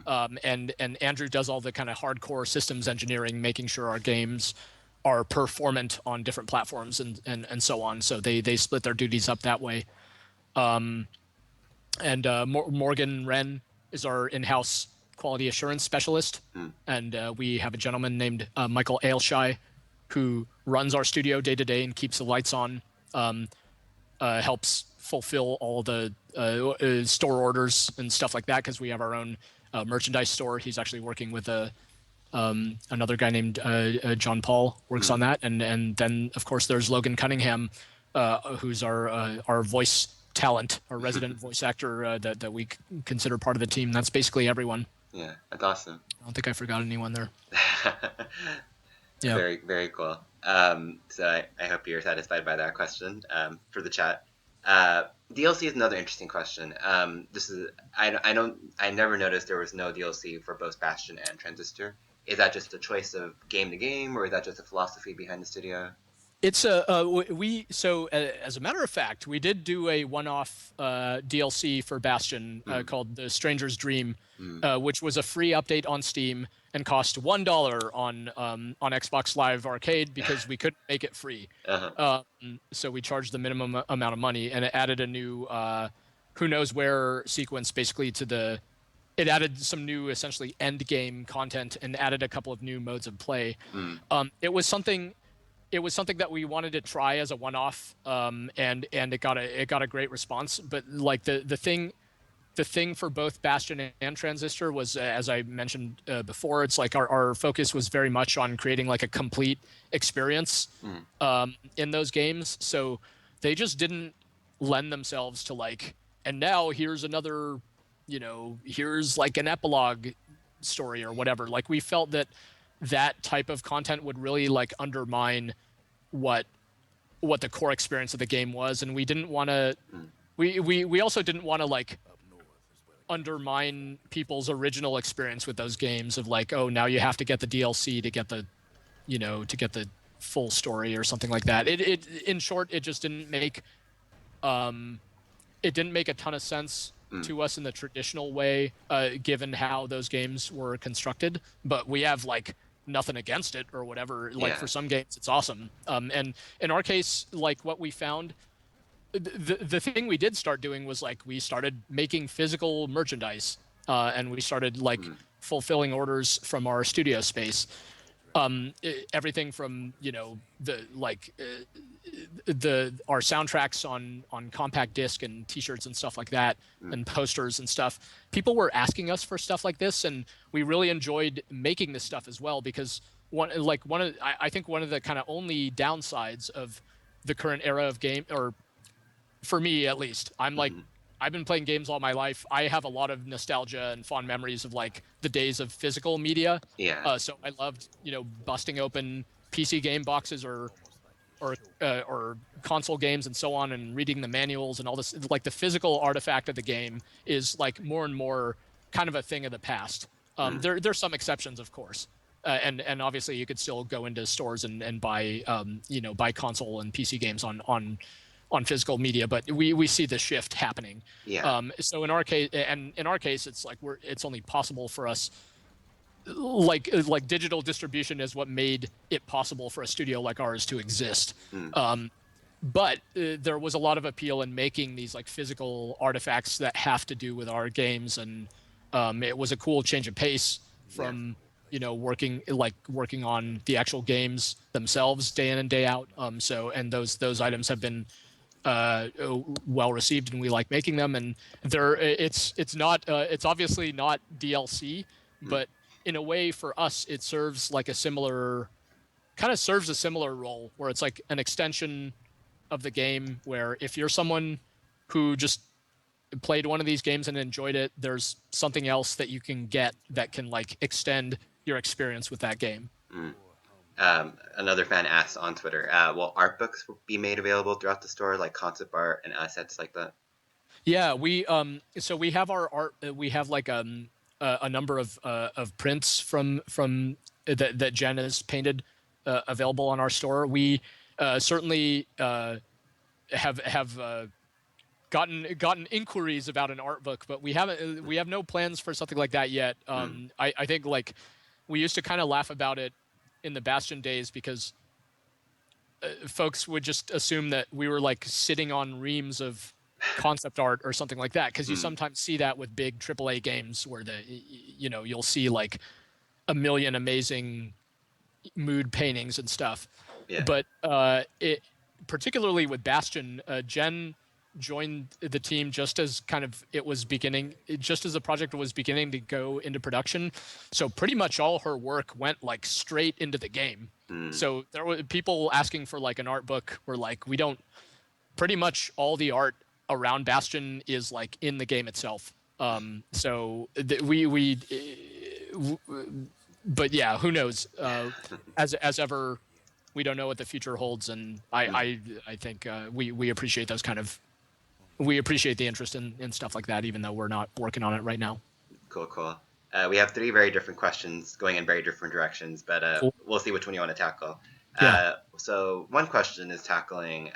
And Andrew does all the kind of hardcore systems engineering, making sure our games are performant on different platforms and so on. So they split their duties up that way. And Morgan Wren is our in-house quality assurance specialist. And we have a gentleman named Michael Ailshire who runs our studio day to day and keeps the lights on, helps fulfill all the store orders and stuff like that because we have our own merchandise store. He's actually working with another guy named John Paul works on that. And then, of course, there's Logan Cunningham, who's our voice talent, our resident voice actor that we consider part of the team. That's basically everyone. Yeah, that's awesome. I don't think I forgot anyone there. Yeah. Very, very cool. So I hope you're satisfied by that question for the chat. DLC is another interesting question. I never noticed there was no DLC for both Bastion and Transistor. Is that just a choice of game to game, or is that just a philosophy behind the studio? It's as a matter of fact, we did do a one-off DLC for Bastion called The Stranger's Dream, which was a free update on Steam and cost $1 on Xbox Live Arcade because we couldn't make it free. So we charged the minimum amount of money, and it added a new who knows where sequence basically it added some new essentially end game content and added a couple of new modes of play. It was something that we wanted to try as a one-off, and it got a great response. But like the thing for both Bastion and Transistor was, as I mentioned before, it's like our focus was very much on creating like a complete experience in those games. So they just didn't lend themselves to like, and now here's another, here's like an epilogue story or whatever. Like we felt that type of content would really like undermine what the core experience of the game was, and we didn't want to we also didn't want to like undermine people's original experience with those games of like, oh, now you have to get the DLC to get the full story or something like that. It in short, it just didn't make a ton of sense to us in the traditional way, given how those games were constructed. But we have like nothing against it or whatever. Like for some games, it's awesome. And in our case, like what we found the thing we did start doing was like we started making physical merchandise, and we started like Mm. fulfilling orders from our studio space. Everything from the our soundtracks on compact disc and T-shirts and stuff like that, Mm. and posters and stuff. People were asking us for stuff like this, and we really enjoyed making this stuff as well because I think one of the kind of only downsides of the current era of game, or for me at least, I'm like, Mm-hmm. I've been playing games all my life. I have a lot of nostalgia and fond memories of like the days of physical media. Yeah. So I loved, busting open PC game boxes or console games and so on, and reading the manuals and all this. Like the physical artifact of the game is like more and more kind of a thing of the past. Mm. There's some exceptions, of course, and obviously you could still go into stores and buy buy console and PC games on physical media, but we see the shift happening. Yeah. So in our case, it's like it's only possible for us, like digital distribution is what made it possible for a studio like ours to exist. Mm. But there was a lot of appeal in making these like physical artifacts that have to do with our games, and it was a cool change of pace Yeah. from working on the actual games themselves day in and day out. And those items have been well received, and we like making them. And it's obviously not DLC, Mm. but in a way for us it serves a similar role where it's like an extension of the game, where if you're someone who just played one of these games and enjoyed it, there's something else that you can get that can like extend your experience with that game. Mm. Another fan asked on Twitter, will art books be made available throughout the store, like concept art and assets like that? Yeah, we have our art. We have like a number of prints from that Jen has painted, available on our store. We certainly have gotten inquiries about an art book, but we have no plans for something like that yet. Mm. I think like we used to kind of laugh about it in the Bastion days because folks would just assume that we were like sitting on reams of concept art or something like that, because you Mm. sometimes see that with big AAA games where you'll see like a million amazing mood paintings and stuff. Yeah. But it particularly with Bastion, Jen joined the team just as just as the project was beginning to go into production. So pretty much all her work went like straight into the game. Mm. So there were people asking for like an art book, where like we don't pretty much all the art around Bastion is like in the game itself. So but yeah, who knows? As ever, we don't know what the future holds, and I think we appreciate we appreciate the interest in stuff like that, even though we're not working on it right now. Cool, cool. We have three very different questions going in very different directions, but Cool. we'll see which one you want to tackle. Yeah. So one question is tackling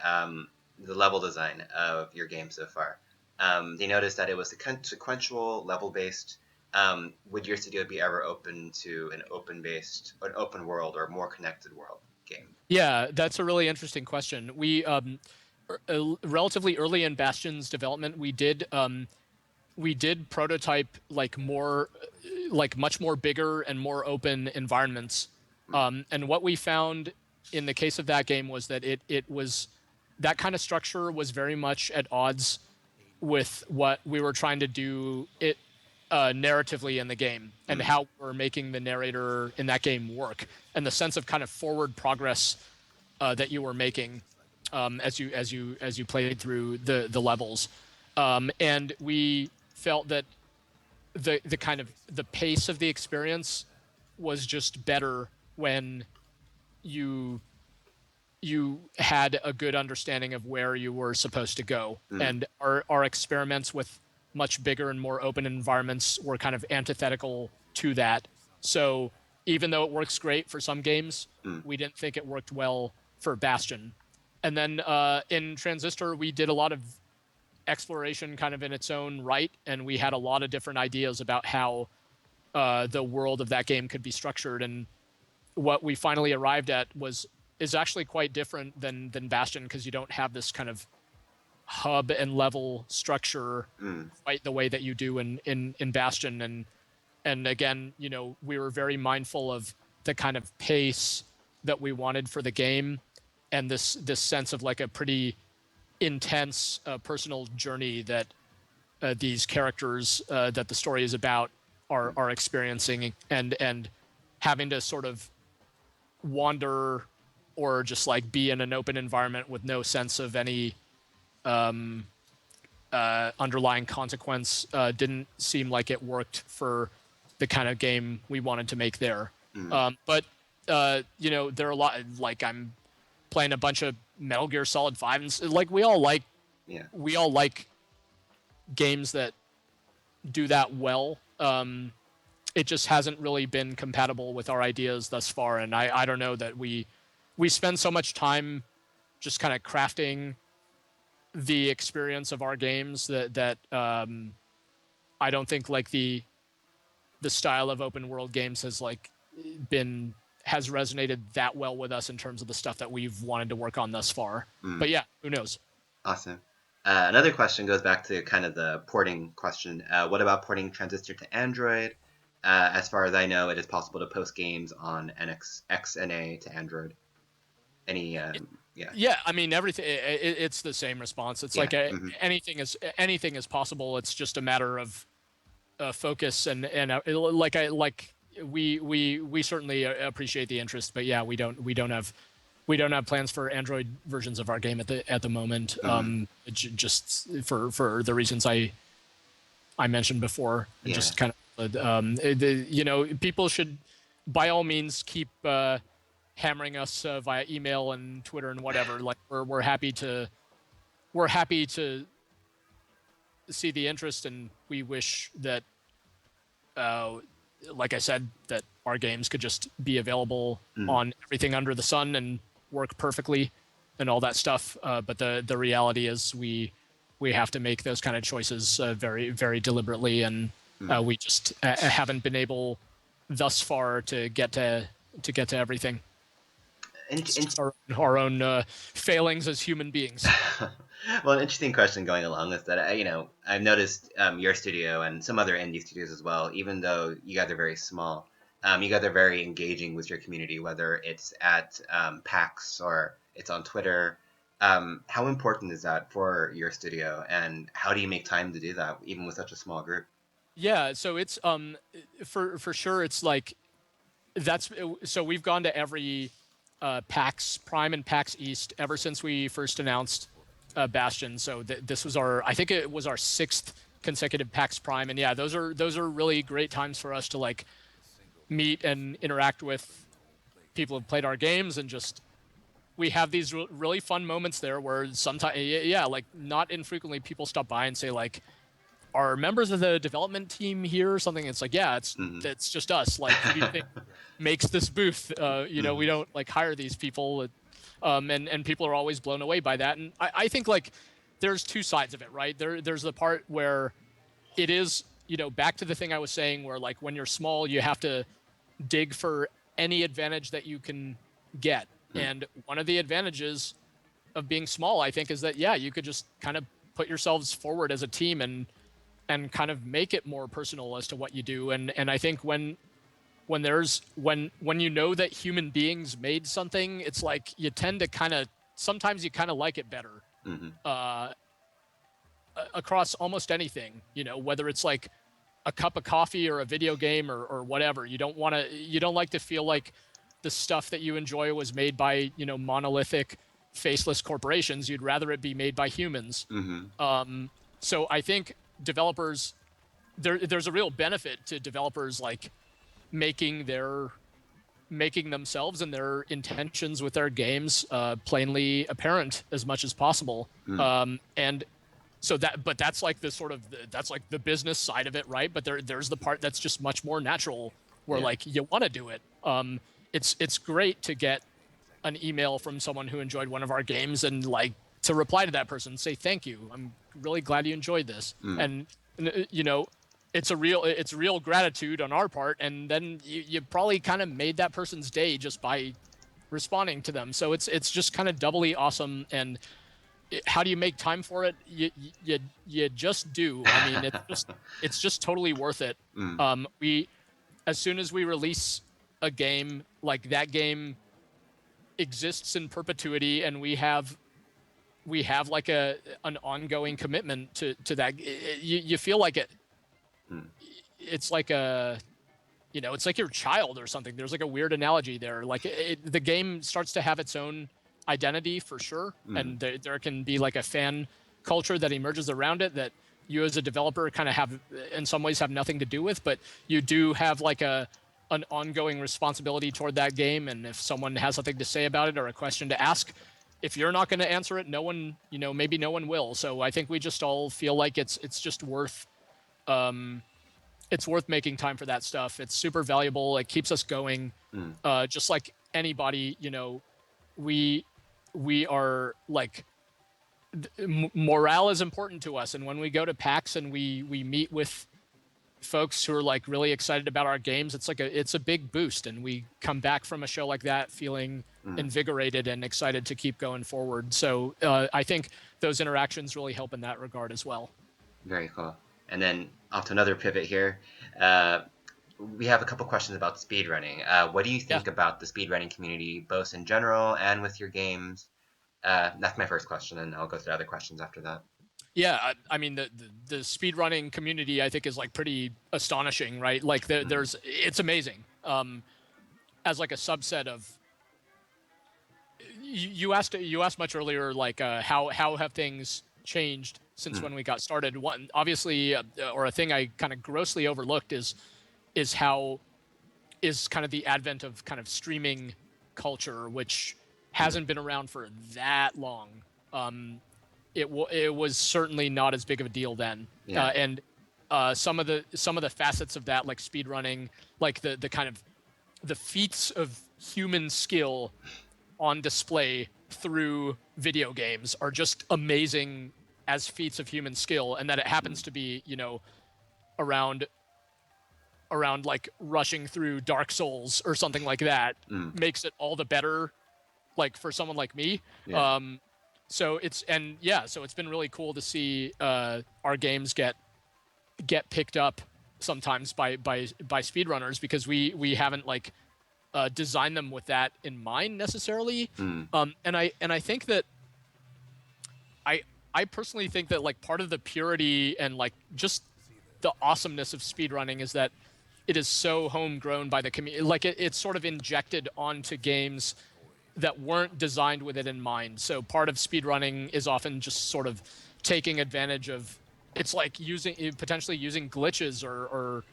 the level design of your game so far. They noticed that it was sequential, level-based. Would your studio be ever open to an open world or more connected world game? Yeah, that's a really interesting question. We relatively early in Bastion's development, we did prototype like much more bigger and more open environments. And what we found in the case of that game was that it was that kind of structure was very much at odds with what we were trying to do narratively in the game, and how we're making the narrator in that game work, and the sense of kind of forward progress that you were making as you played through the levels. And we felt that the kind of the pace of the experience was just better when you had a good understanding of where you were supposed to go. And our experiments with much bigger and more open environments were kind of antithetical to that. So even though it works great for some games, we didn't think it worked well for Bastion. And then in Transistor, we did a lot of exploration kind of in its own right, and we had a lot of different ideas about how the world of that game could be structured. And what we finally arrived at is actually quite different than Bastion, because you don't have this kind of hub and level structure Mm. quite the way that you do in Bastion. And again, we were very mindful of the kind of pace that we wanted for the game, and this sense of like a pretty intense personal journey that these characters that the story is about are experiencing, and having to sort of wander or just like be in an open environment with no sense of any underlying consequence didn't seem like it worked for the kind of game we wanted to make there. Mm. But there are a lot, like I'm playing a bunch of Metal Gear Solid 5, and like we all like Yeah. games that do that well. It just hasn't really been compatible with our ideas thus far, and I don't know that we spend so much time just kind of crafting the experience of our games that I don't think like the style of open world games has resonated that well with us in terms of the stuff that we've wanted to work on thus far. Mm. But yeah, who knows? Awesome. Another question goes back to kind of the porting question. What about porting Transistor to Android? As far as I know, it is possible to post games on XNA to Android. Any, yeah. Yeah, I mean everything. It's the same response. It's like anything is possible. It's just a matter of focus and we certainly appreciate the interest, but yeah, we don't have plans for Android versions of our game at the moment. Just for the reasons I mentioned before. Yeah. Just kind of people should by all means keep hammering us via email and Twitter and whatever. Like we're happy to see the interest, and we wish that like I said, that our games could just be available on everything under the sun and work perfectly and all that stuff. But the reality is we have to make those kind of choices very, very deliberately, and we just haven't been able thus far to get to everything. Our own failings as human beings. Well, an interesting question going along is that I've noticed your studio and some other indie studios as well. Even though you guys are very small, you guys are very engaging with your community, whether it's at PAX or it's on Twitter. How important is that for your studio, and how do you make time to do that, even with such a small group? Yeah, so it's for sure. It's like so we've gone to every PAX Prime and PAX East ever since we first announced Bastion. So this was I think it was our 6th consecutive PAX Prime, and yeah, those are really great times for us to like meet and interact with people who've played our games, and just we have these really fun moments there where sometimes, like not infrequently, people stop by and say like, are members of the development team here or something? It's like, yeah, it's just us. Like, who do you think makes this booth? We don't like hire these people, and people are always blown away by that. And I think like there's two sides of it, right? There's the part where it is, back to the thing I was saying, where like when you're small, you have to dig for any advantage that you can get. And one of the advantages of being small, I think, is that, yeah, you could just kind of put yourselves forward as a team and kind of make it more personal as to what you do. And I think when you know that human beings made something, it's like you tend to sometimes you kind of like it better across almost anything, whether it's like a cup of coffee or a video game or whatever. You don't like to feel like the stuff that you enjoy was made by, monolithic faceless corporations. You'd rather it be made by humans. So I think developers, there's a real benefit to developers like making themselves and their intentions with their games plainly apparent as much as possible. And so that's like that's like the business side of it, right? But there's the part that's just much more natural, where like you want to do it. It's great to get an email from someone who enjoyed one of our games and like to reply to that person and say thank you. I'm really glad you enjoyed this. And it's real gratitude on our part, and then you probably kind of made that person's day just by responding to them. So it's just kind of doubly awesome. And how do you make time for it? You just do. I mean, it's just totally worth it. Mm, We as soon as we release a game, like that game exists in perpetuity, and we have like an ongoing commitment to that. You feel like mm, it's like a it's like your child or something. There's like a weird analogy there. Like the game starts to have its own identity for sure, mm, and there can be like a fan culture that emerges around it that you as a developer kind of have, in some ways, have nothing to do with, but you do have like an ongoing responsibility toward that game. And if someone has something to say about it or a question to ask, if you're not going to answer it, no one, maybe no one will. So I think we just all feel like it's just worth um, it's worth making time for that stuff. It's super valuable. It keeps us going. mm. Just like anybody, we we are like morale is important to us, and when we go to PAX and we meet with folks who are like really excited about our games, it's a big boost, and we come back from a show like that feeling Mm. invigorated and excited to keep going forward. So I think those interactions really help in that regard as well. Very cool. And then off to another pivot here. Uh, we have a couple questions about speedrunning. What do you Yeah. think about the speedrunning community, both in general and with your games? That's my first question, and I'll go through other questions after that. Yeah, I mean the speedrunning community I think is like pretty astonishing, right? Like Mm, it's amazing. As like a subset of you asked much earlier, like how have things changed since mm, when we got started? One obviously, or a thing I kind of grossly overlooked is how is kind of the advent of kind of streaming culture, which mm. hasn't been around for that long. It was certainly not as big of a deal then, Yeah. and some of the facets of that, like speedrunning, like the kind of the feats of human skill on display through video games are just amazing as feats of human skill, and that it Mm, happens to be around like rushing through Dark Souls or something like that mm. makes it all the better, like for someone like me. Yeah. So it's been really cool to see our games get picked up sometimes by speedrunners, because we haven't like designed them with that in mind necessarily. Mm, And I think that I I personally think that like part of the purity and like just the awesomeness of speedrunning is that it is so homegrown by the community. Like it's sort of injected onto games that weren't designed with it in mind. So part of speedrunning is often just sort of taking advantage of, it's like potentially using glitches or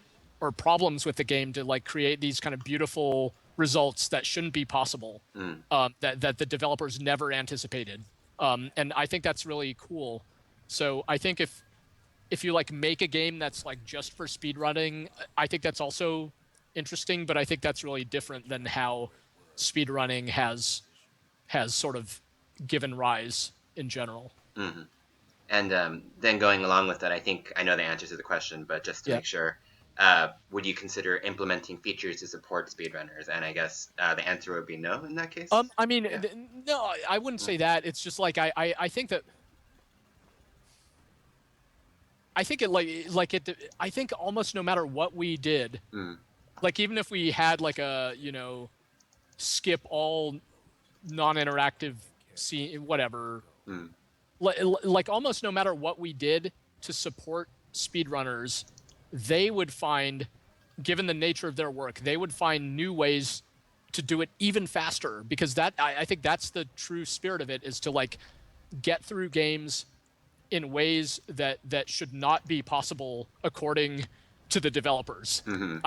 problems with the game to like create these kind of beautiful results that shouldn't be possible, mm, that the developers never anticipated. And I think that's really cool. So I think if you like make a game that's like just for speedrunning, I think that's also interesting, but I think that's really different than how speedrunning has sort of given rise in general. mm. And then going along with that, I think I know the answer to the question, but just to Yeah. make sure, would you consider implementing features to support speedrunners? And I guess the answer would be no in that case. I mean, Yeah. no, I wouldn't Mm, say that. It's just like I think that I think it like it. I think almost no matter what we did, mm, like even if we had like a skip all non-interactive scene, whatever, mm, like almost no matter what we did to support speedrunners, they would find, given the nature of their work, they would find new ways to do it even faster, because I think that's the true spirit of it, is to like get through games in ways that should not be possible according to the developers. mm-hmm.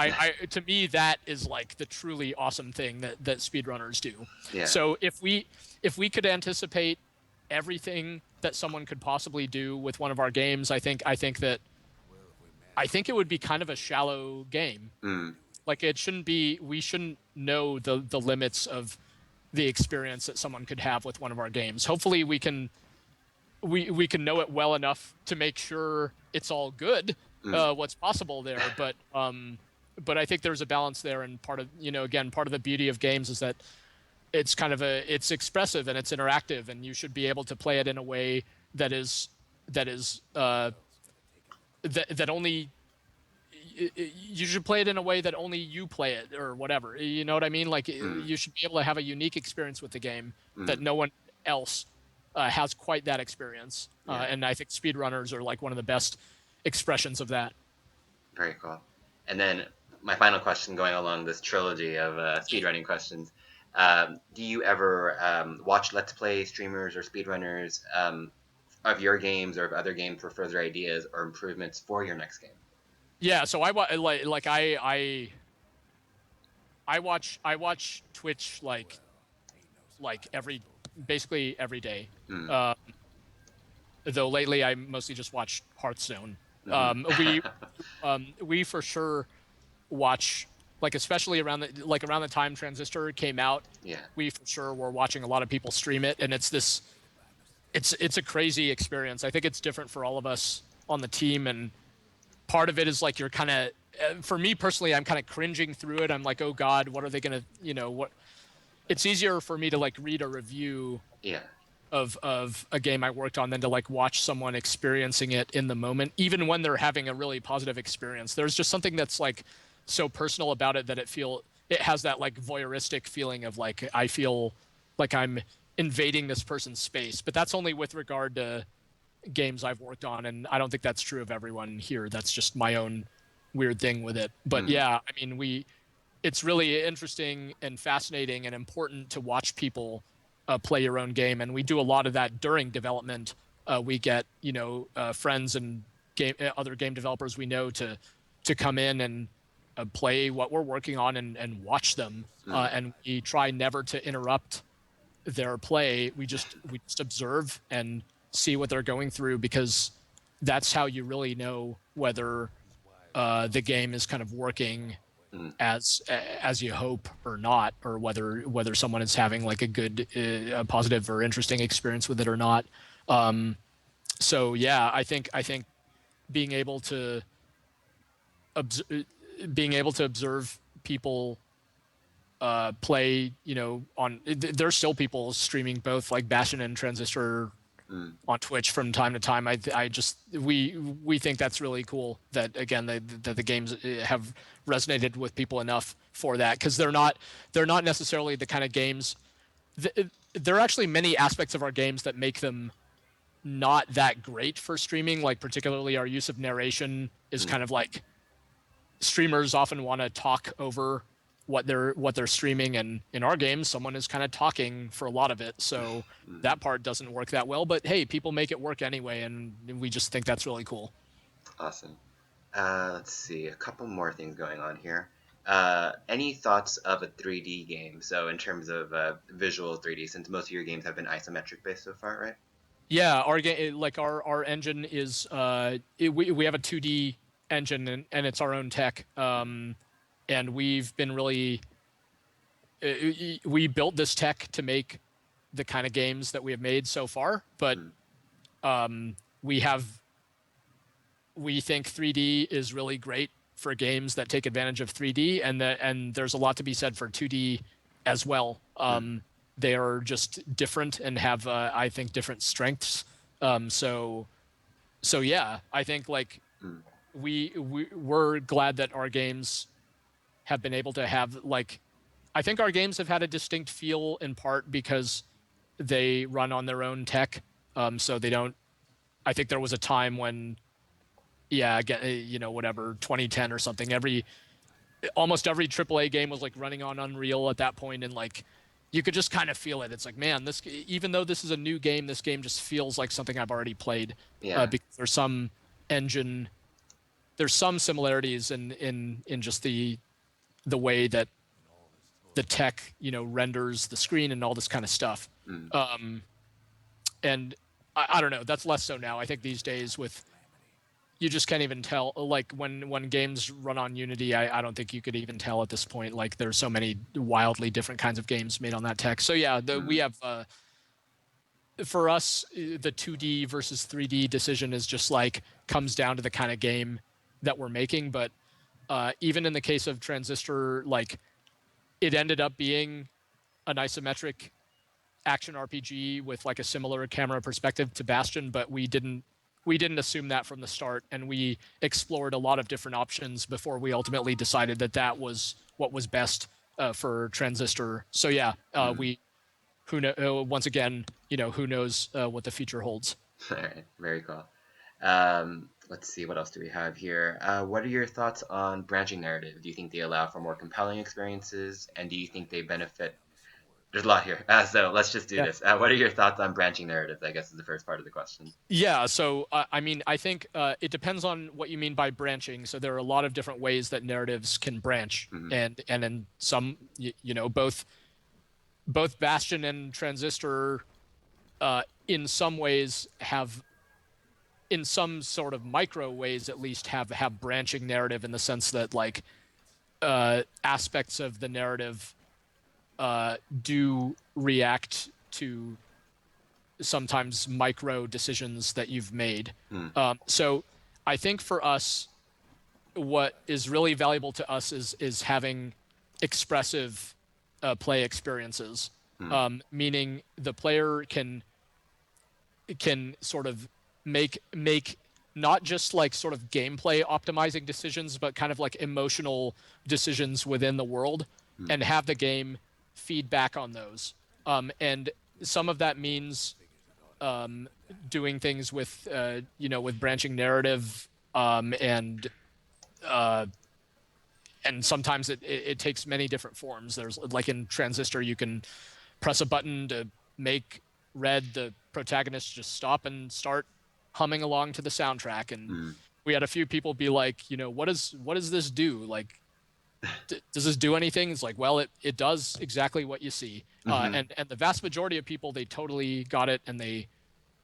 To me that is like the truly awesome thing that speedrunners do. Yeah. So if we could anticipate everything that someone could possibly do with one of our games, I think it would be kind of a shallow game. Mm, Like we shouldn't know the limits of the experience that someone could have with one of our games. Hopefully we can know it well enough to make sure it's all good, mm, what's possible there. But I think there's a balance there, and part of again, part of the beauty of games is that it's kind of it's expressive and it's interactive, and you should be able to play it in a way that is that is that only you should play it in a way that only you play it or whatever. You know what I mean? Like Mm, you should be able to have a unique experience with the game that mm, no one else has quite that experience. yeah, And I think speedrunners are like one of the best expressions of that. very cool. And then my final question, going along this trilogy of speedrunning questions. Do you ever watch Let's Play streamers or speedrunners of your games or of other games for further ideas or improvements for your next game? Yeah, so I watch Twitch like every basically every day. Mm, Uh, though lately I mostly just watch Hearthstone. hmm. We for sure watch, like especially around the time Transistor came out. Yeah. We for sure were watching a lot of people stream it, and it's a crazy experience. I think it's different for all of us on the team, and part of it is like you're kind of, for me personally, I'm kind of cringing through it. I'm like, oh God, what are they gonna, what? It's easier for me to like read a review Yeah. of a game I worked on than to like watch someone experiencing it in the moment, even when they're having a really positive experience. There's just something that's like so personal about it that it has that like voyeuristic feeling of like I feel like I'm invading this person's space. But that's only with regard to games I've worked on, and I don't think that's true of everyone here. That's just my own weird thing with it. But Mm, yeah, I mean, it's really interesting and fascinating and important to watch people play your own game, and we do a lot of that during development. We get friends and other game developers we know to come in and play what we're working on and watch them, mm, and we try never to interrupt their play. We just observe and see what they're going through, because that's how you really know whether the game is kind of working mm. as you hope or not, or whether someone is having like a good, a positive or interesting experience with it or not. Um, so yeah, I think being able to observe, being able to observe people play, there's still people streaming both like Bastion and Transistor Mm. on Twitch from time to time. I just we think that's really cool that again that the games have resonated with people enough for that, because they're not necessarily the kind of games. There are actually many aspects of our games that make them not that great for streaming. Like particularly our use of narration is Mm. kind of like streamers often want to talk over what they're streaming, and in our games someone is kind of talking for a lot of it, so Mm. that part doesn't work that well, but hey, people make it work anyway, and we just think that's really cool. Awesome. Let's see, a couple more things going on here. Any thoughts of a 3D game? So in terms of visual 3D, since most of your games have been isometric based so far, right? Yeah, our game, like our engine is we have a 2D engine, and it's our own tech, and we've been really we built this tech to make the kind of games that we have made so far, but Mm. we have we think 3D is really great for games that take advantage of 3D, and there's a lot to be said for 2D as well. Mm. They are just different and have I think different strengths. So yeah, I think like Mm. we're glad that our games have been able to have like, I think our games have had a distinct feel in part because they run on their own tech. So they don't. I think there was a time when, yeah, again, whatever, 2010 or something. Almost every AAA game was like running on Unreal at that point, and like you could just kind of feel it. It's like, man, this, even though this is a new game, this game just feels like something I've already played, Yeah. because engine, there's some similarities in just the way that the tech renders the screen and all this kind of stuff. Mm. And I don't know, that's less so now. I think these days with, you just can't even tell, like when games run on Unity, I don't think you could even tell at this point. Like there's so many wildly different kinds of games made on that tech. So yeah, we Mm. have for us, the 2D versus 3D decision is just like comes down to the kind of game that we're making. But even in the case of Transistor, like it ended up being an isometric action RPG with like a similar camera perspective to Bastion, but we didn't assume that from the start, and we explored a lot of different options before we ultimately decided that that was what was best for Transistor. So yeah, we once again, who knows what the future holds. All right, very cool. Let's see, what else do we have here? What are your thoughts on branching narrative? Do you think they allow for more compelling experiences, and do you think they benefit? There's a lot here, so let's just do Yeah. this. What are your thoughts on branching narratives? I guess is the first part of the question. Yeah, so I mean, I think it depends on what you mean by branching. So there are a lot of different ways that narratives can branch, Hmm. and in some, both Bastion and Transistor, in some ways have, in some sort of micro ways at least, have branching narrative in the sense that like aspects of the narrative do react to sometimes micro decisions that you've made. Hmm. So I think for us, what is really valuable to us is having expressive play experiences, Hmm. meaning the player can sort of make not just like sort of gameplay optimizing decisions, but kind of like emotional decisions within the world, Hmm. and have the game feedback on those. And some of that means um, doing things with with branching narrative, uh, and sometimes it takes many different forms. There's like in Transistor, you can press a button to make Red, the protagonist, just stop and start humming along to the soundtrack. And Hmm. we had a few people be like, what does this do? Like, does this do anything? It's like, well, it does exactly what you see. Hmm. And the vast majority of people, they totally got it, and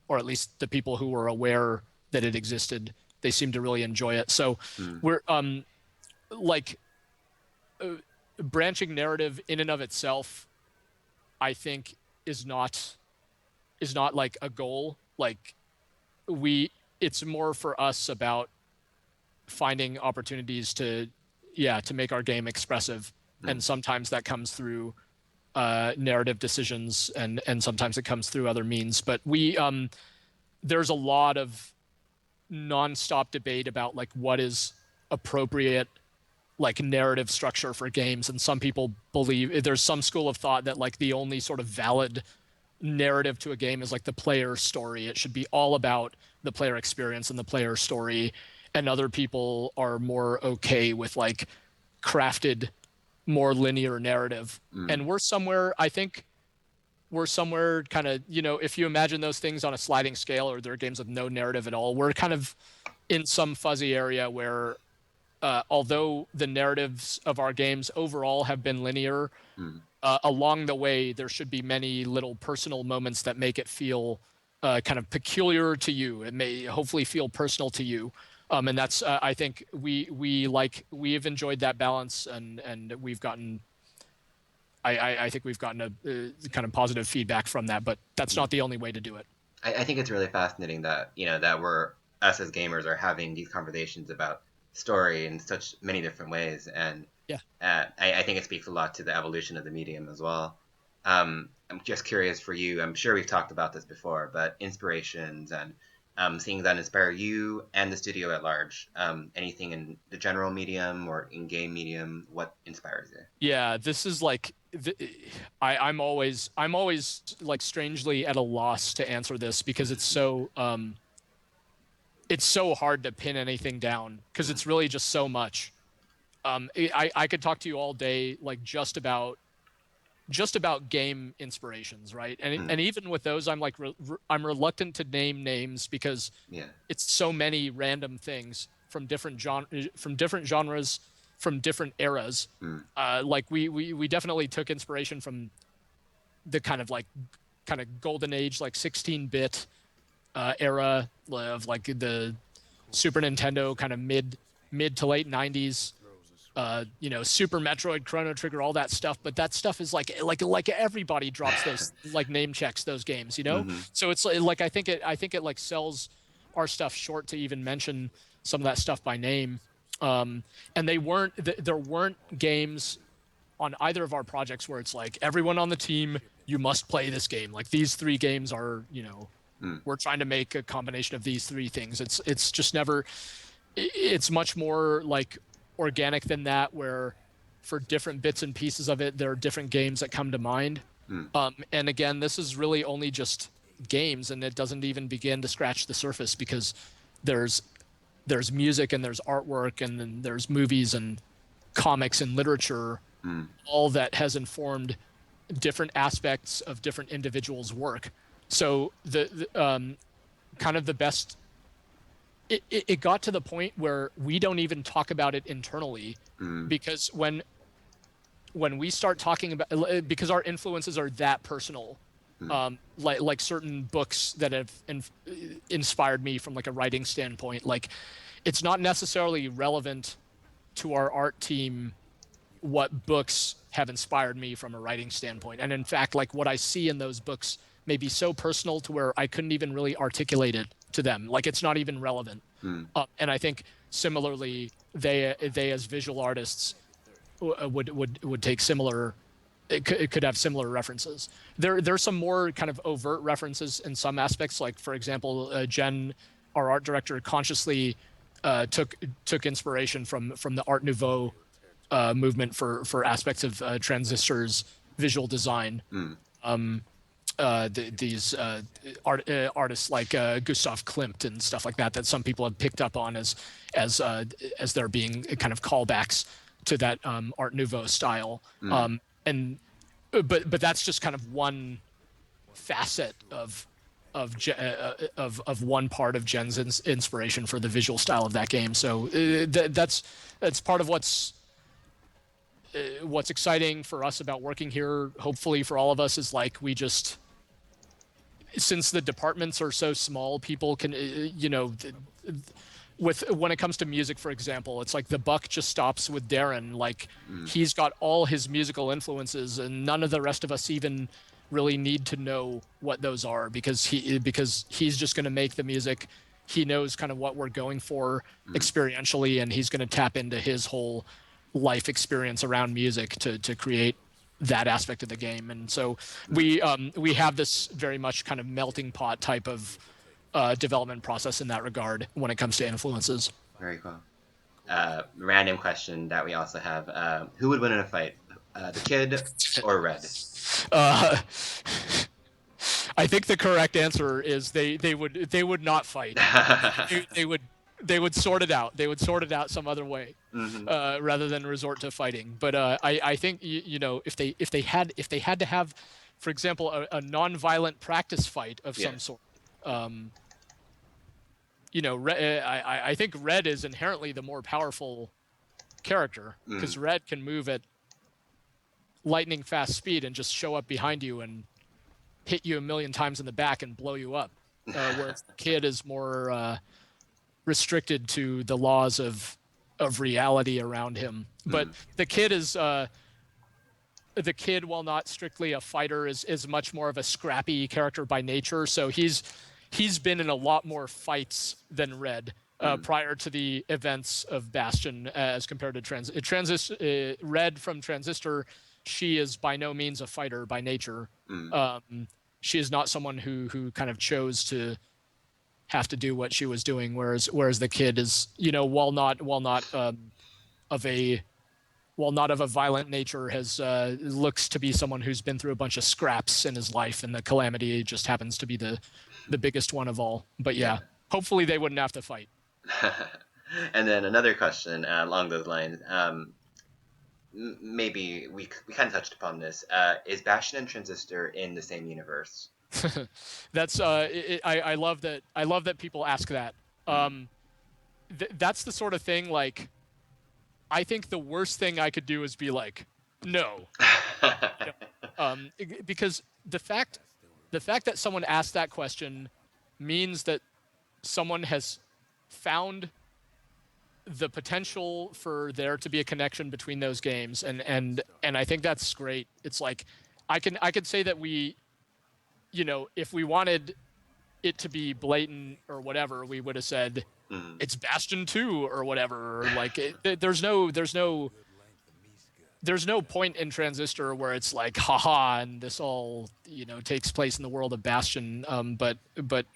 or at least the people who were aware that it existed, they seem to really enjoy it. So Hmm. we're like uh, branching narrative in and of itself, I think is not like a goal. Like we, it's more for us about finding opportunities to, yeah, to make our game expressive, Hmm. and sometimes that comes through narrative decisions, and sometimes it comes through other means. But there's a lot of nonstop debate about like what is appropriate like narrative structure for games, and some people believe there's some school of thought that like the only sort of valid narrative to a game is like the player story. It should be all about the player experience and the player story. And other people are more okay with like crafted, more linear narrative. Hmm. And I think we're somewhere kind of, if you imagine those things on a sliding scale, or there are games with no narrative at all, we're kind of in some fuzzy area where although the narratives of our games overall have been linear, Hmm. along the way, there should be many little personal moments that make it feel kind of peculiar to you. It may hopefully feel personal to you. And that's, I think we have enjoyed that balance, and we've gotten, I think we've gotten a kind of positive feedback from that, but that's Hmm. not the only way to do it. I think it's really fascinating that that we're us as gamers are having these conversations about story in such many different ways, and Yeah. I think it speaks a lot to the evolution of the medium as well. I'm just curious for you. I'm sure we've talked about this before, but inspirations and things that inspire you and the studio at large. Anything in the general medium or in game medium, what inspires you? Yeah, this is like I'm always like strangely at a loss to answer this, because it's so hard to pin anything down, because Mm. it's really just so much. I could talk to you all day like just about game inspirations, right? And Mm. and even with those, I'm like I'm reluctant to name names, because Yeah. it's so many random things from different genres, from different eras. Mm. Like we definitely took inspiration from the kind of golden age, like 16-bit era of like the Super Nintendo, kind of mid to late 90s. Super Metroid, Chrono Trigger, all that stuff. But that stuff is like everybody drops those, like, name checks those games, Hmm. So it's like I think it like sells our stuff short to even mention some of that stuff by name. And there weren't games on either of our projects where it's like everyone on the team, you must play this game. Like these 3 games are, we're trying to make a combination of these 3 things. It's just never. It's much more like organic than that, where for different bits and pieces of it, there are different games that come to mind. And again, this is really only just games, and it doesn't even begin to scratch the surface because there's music and there's artwork and then there's movies and comics and literature, all that has informed different aspects of different individuals' work. So the kind of the best. It got to the point where we don't even talk about it internally because when we start talking about, because our influences are that personal, like certain books that have inspired me from like a writing standpoint, like it's not necessarily relevant to our art team what books have inspired me from a writing standpoint. And in fact, like what I see in those books may be so personal to where I couldn't even really articulate it to them. Like it's not even relevant. And I think similarly, they as visual artists would take similar. It could have similar references. There's some more kind of overt references in some aspects. Like for example, Jen, our art director, consciously took inspiration from the Art Nouveau movement for aspects of Transistor's visual design. These artists like Gustav Klimt and stuff like that some people have picked up on as there being kind of callbacks to that Art Nouveau style. And but that's just kind of one facet of one part of Jen's inspiration for the visual style of that game. So that's part of what's exciting for us about working here. Hopefully for all of us is like we just, since the departments are so small, people can, when it comes to music, for example, it's like the buck just stops with Darren. Like he's got all his musical influences and none of the rest of us even really need to know what those are because he's just going to make the music. He knows kind of what we're going for experientially, and he's going to tap into his whole life experience around music to create that aspect of the game. And so we have this very much kind of melting pot type of development process in that regard when it comes to influences. Very cool. Random question that we also have: who would win in a fight, the Kid or Red? I think the correct answer is they would not fight. they would sort it out. They would sort it out some other way, rather than resort to fighting. But I think if they had to have, for example, a non-violent practice fight of some sort, I think Red is inherently the more powerful character because Red can move at lightning fast speed and just show up behind you and hit you a million times in the back and blow you up. Whereas the Kid is more restricted to the laws of reality around him. But the Kid is while not strictly a fighter, is much more of a scrappy character by nature. So he's been in a lot more fights than Red prior to the events of Bastion as compared to Red from Transistor. She is by no means a fighter by nature. She is not someone who kind of chose to have to do what she was doing, whereas the Kid is, while not of a violent nature, has looks to be someone who's been through a bunch of scraps in his life, and the Calamity just happens to be the biggest one of all. But yeah, hopefully they wouldn't have to fight. And then another question along those lines. Maybe we kind of touched upon this. Is Bastion and Transistor in the same universe? That's I love that people ask that. That's the sort of thing, like, I think the worst thing I could do is be like, no. Because the fact that someone asked that question means that someone has found the potential for there to be a connection between those games, and I think that's great. It's like I could say that we, if we wanted it to be blatant or whatever, we would have said it's Bastion 2 or whatever. Or like there's no there's no point in Transistor where it's like, haha, and this all takes place in the world of Bastion. But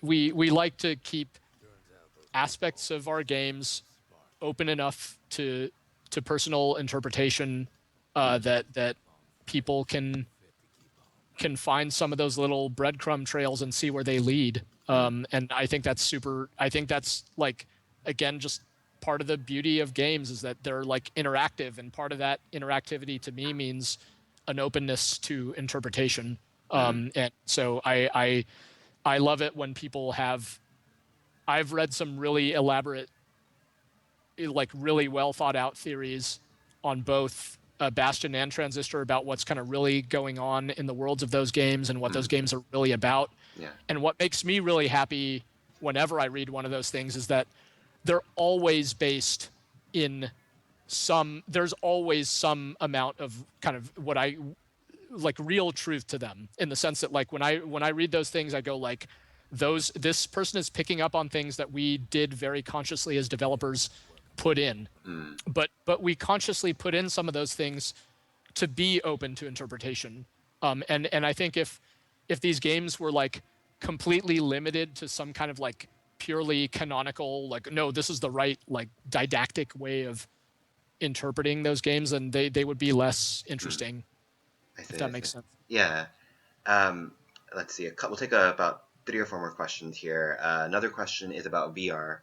we like to keep aspects of our games open enough to personal interpretation, that people can find some of those little breadcrumb trails and see where they lead. And I think that's super. I think that's like, again, just part of the beauty of games is that they're like interactive, and part of that interactivity to me means an openness to interpretation. And so I love it when people have. I've read some really elaborate, like really well thought out theories on both Bastion and Transistor about what's kind of really going on in the worlds of those games and what those games are really about. Yeah. And what makes me really happy whenever I read one of those things is that they're always based in there's always some amount of kind of what I like real truth to them, in the sense that like when I read those things, I go like, this person is picking up on things that we did very consciously as developers put in, but we consciously put in some of those things to be open to interpretation. And I think if these games were like completely limited to some kind of like purely canonical, like, no, this is the right like didactic way of interpreting those games, then they would be less interesting. If that makes sense. Yeah. Let's see. We'll take about 3 or 4 more questions here. Another question is about VR.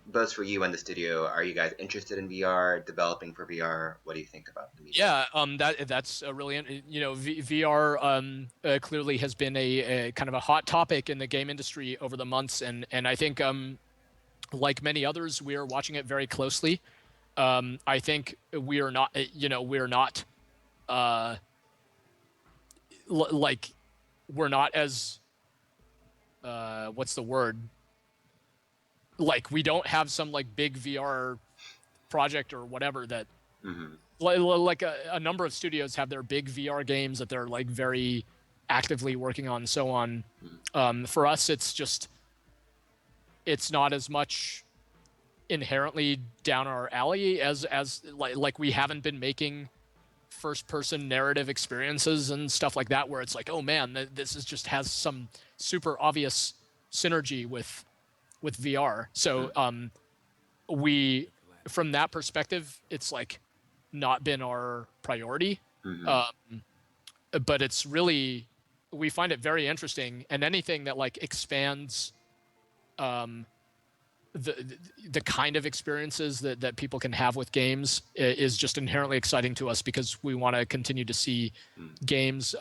Both for you and the studio, are you guys interested in VR, developing for VR? What do you think about the media? Yeah, that's a really, VR clearly has been a kind of a hot topic in the game industry over the months, and I think like many others, we are watching it very closely. I think we are not, we're not like we're not as what's the word? Like we don't have some like big VR project or whatever that like a number of studios have their big VR games that they're like very actively working on and so on. For us, it's not as much inherently down our alley as like we haven't been making first person narrative experiences and stuff like that where it's like, oh man, this is just has some super obvious synergy with VR. So we, from that perspective, it's like not been our priority. But it's really, we find it very interesting, and anything that like expands the kind of experiences that people can have with games is just inherently exciting to us, because we want to continue to see games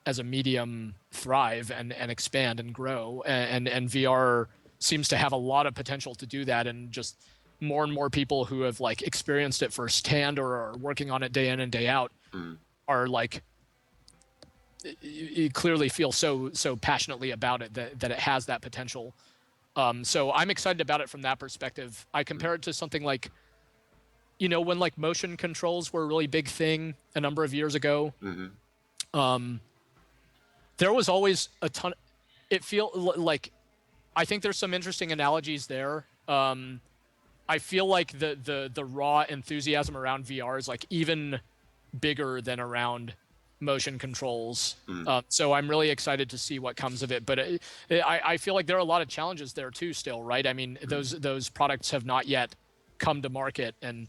as a medium thrive and expand and grow, and VR seems to have a lot of potential to do that, and just more and more people who have like experienced it firsthand or are working on it day in and day out are like, you clearly feel so passionately about it that it has that potential. So I'm excited about it from that perspective. I compare it to something like, when like motion controls were a really big thing a number of years ago. There was always a ton. It feel like, I think there's some interesting analogies there. I feel like the raw enthusiasm around VR is like even bigger than around motion controls. So I'm really excited to see what comes of it. But I feel like there are a lot of challenges there too still, right? I mean, those products have not yet come to market, and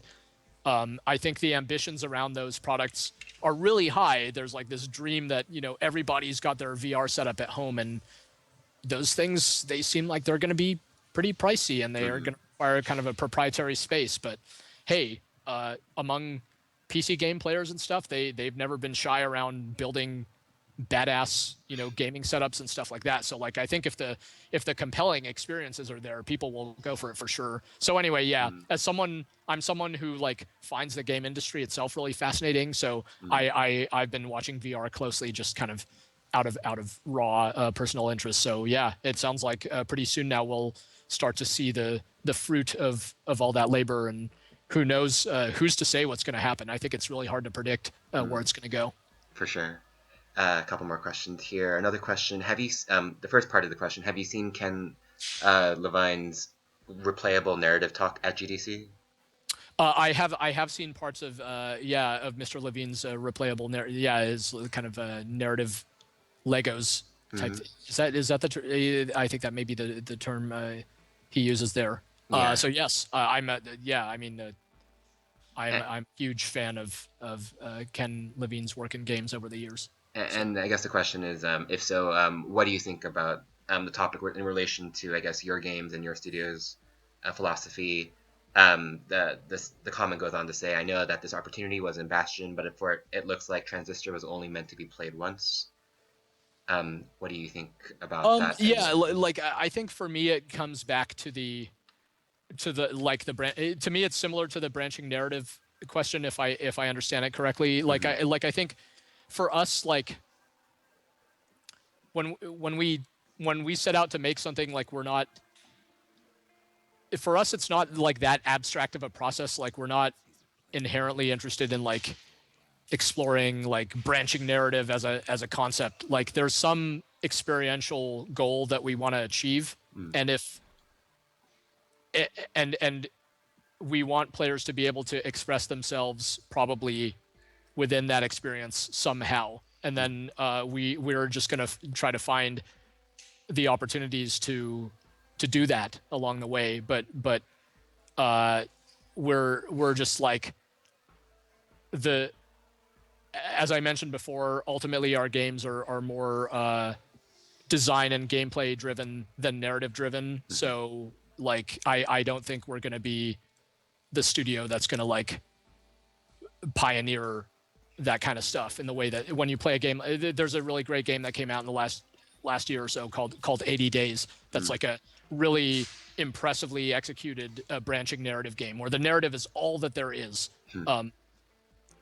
I think the ambitions around those products are really high. There's like this dream that, everybody's got their VR setup at home, and those things, they seem like they're going to be pretty pricey, and they are going to require kind of a proprietary space. But hey, among PC game players and stuff, they've never been shy around building badass, gaming setups and stuff like that. So like, I think if the compelling experiences are there, people will go for it for sure. So anyway, yeah, I'm someone who like finds the game industry itself really fascinating. So I've been watching VR closely, just kind of out of raw personal interest. So yeah, it sounds like pretty soon now we'll start to see the fruit of all that labor, and who knows, who's to say what's going to happen. I think it's really hard to predict where it's going to go. For sure. A couple more questions here. Another question: have you the first part of the question? Have you seen Ken Levine's replayable narrative talk at GDC? I have seen parts of of Mr. Levine's replayable his kind of narrative Legos type Hmm. thing. Is that I think that may be the term he uses there. Yeah. So yes, I'm yeah. I mean, A- I'm a huge fan of Ken Levine's work in games over the years. So And I guess the question is, if so, what do you think about the topic in relation to, I guess, your games and your studio's philosophy? The comment goes on to say, I know that this opportunity was in Bastion, but it looks like Transistor was only meant to be played once. What do you think about that? yeah, And like I think for me it comes back to the like the to me it's similar to the branching narrative question if I understand it correctly. Like Mhm. I think for us like when we set out to make something like we're not for us it's not like that abstract of a process. Like we're not inherently interested in like exploring like branching narrative as a concept. Like there's some experiential goal that we want to achieve, Mm. and if and we want players to be able to express themselves probably within that experience somehow, and then we're just going to try to find the opportunities to do that along the way. But uh, we're just like the as I mentioned before, ultimately our games are more design and gameplay driven than narrative driven. Mhm. So like I don't think we're going to be the studio that's going to like pioneer that kind of stuff in the way that when you play a game, there's a really great game that came out in the last year or so called 80 Days. That's Mm. like a really impressively executed branching narrative game where the narrative is all that there is. Mm. Um,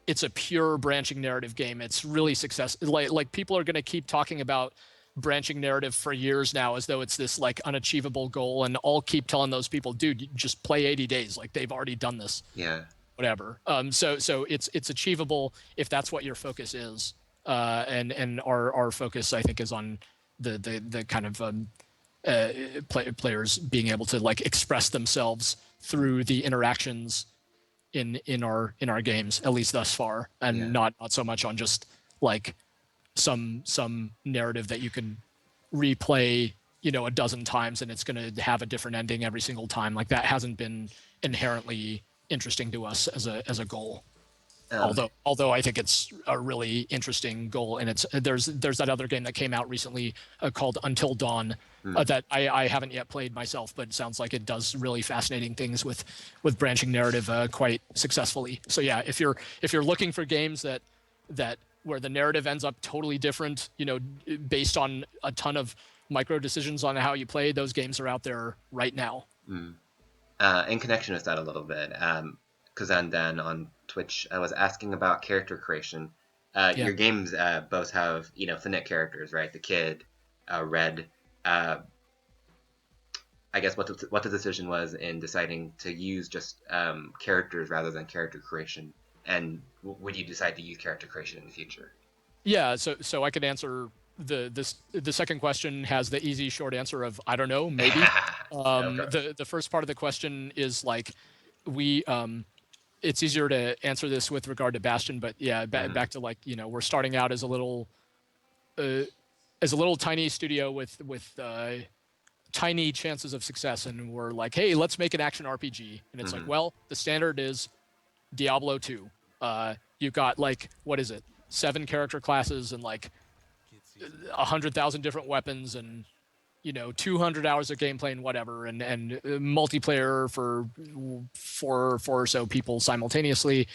it's a pure branching narrative game. It's really successful. Like people are going to keep talking about branching narrative for years now as though it's this like unachievable goal, and I'll keep telling those people, dude, you just play 80 days. Like they've already done this, Yeah. whatever. So it's achievable if that's what your focus is. And our focus I think is on the kind of players being able to like express themselves through the interactions in our games, at least thus far, and Yeah. not so much on just like some narrative that you can replay a dozen times and it's going to have a different ending every single time. Like that hasn't been inherently interesting to us as a goal. Um, Although I think it's a really interesting goal, and there's that other game that came out recently called Until Dawn mm. that I haven't yet played myself, but it sounds like it does really fascinating things with branching narrative quite successfully. So yeah, if you're looking for games that where the narrative ends up totally different, based on a ton of micro decisions on how you play, those games are out there right now. Mm. In connection with that a little bit, Kazan Dan on Twitch was asking about character creation. Yeah. Your games both have, finite characters, right? The kid, Red. Uh, I guess what the decision was in deciding to use just characters rather than character creation, and would you decide to use character creation in the future? Yeah, so I could answer the second question has the easy short answer of I don't know, maybe. Okay. The first part of the question is like we it's easier to answer this with regard to Bastion, but yeah, Hmm. back to like we're starting out uh, as a little tiny studio with tiny chances of success, and we're like, hey, let's make an action RPG, and it's like, Hmm. well, the standard is Diablo 2. You've got like what is it, 7 character classes and like 100,000 different weapons and 200 hours of gameplay and whatever and multiplayer for four or so people simultaneously,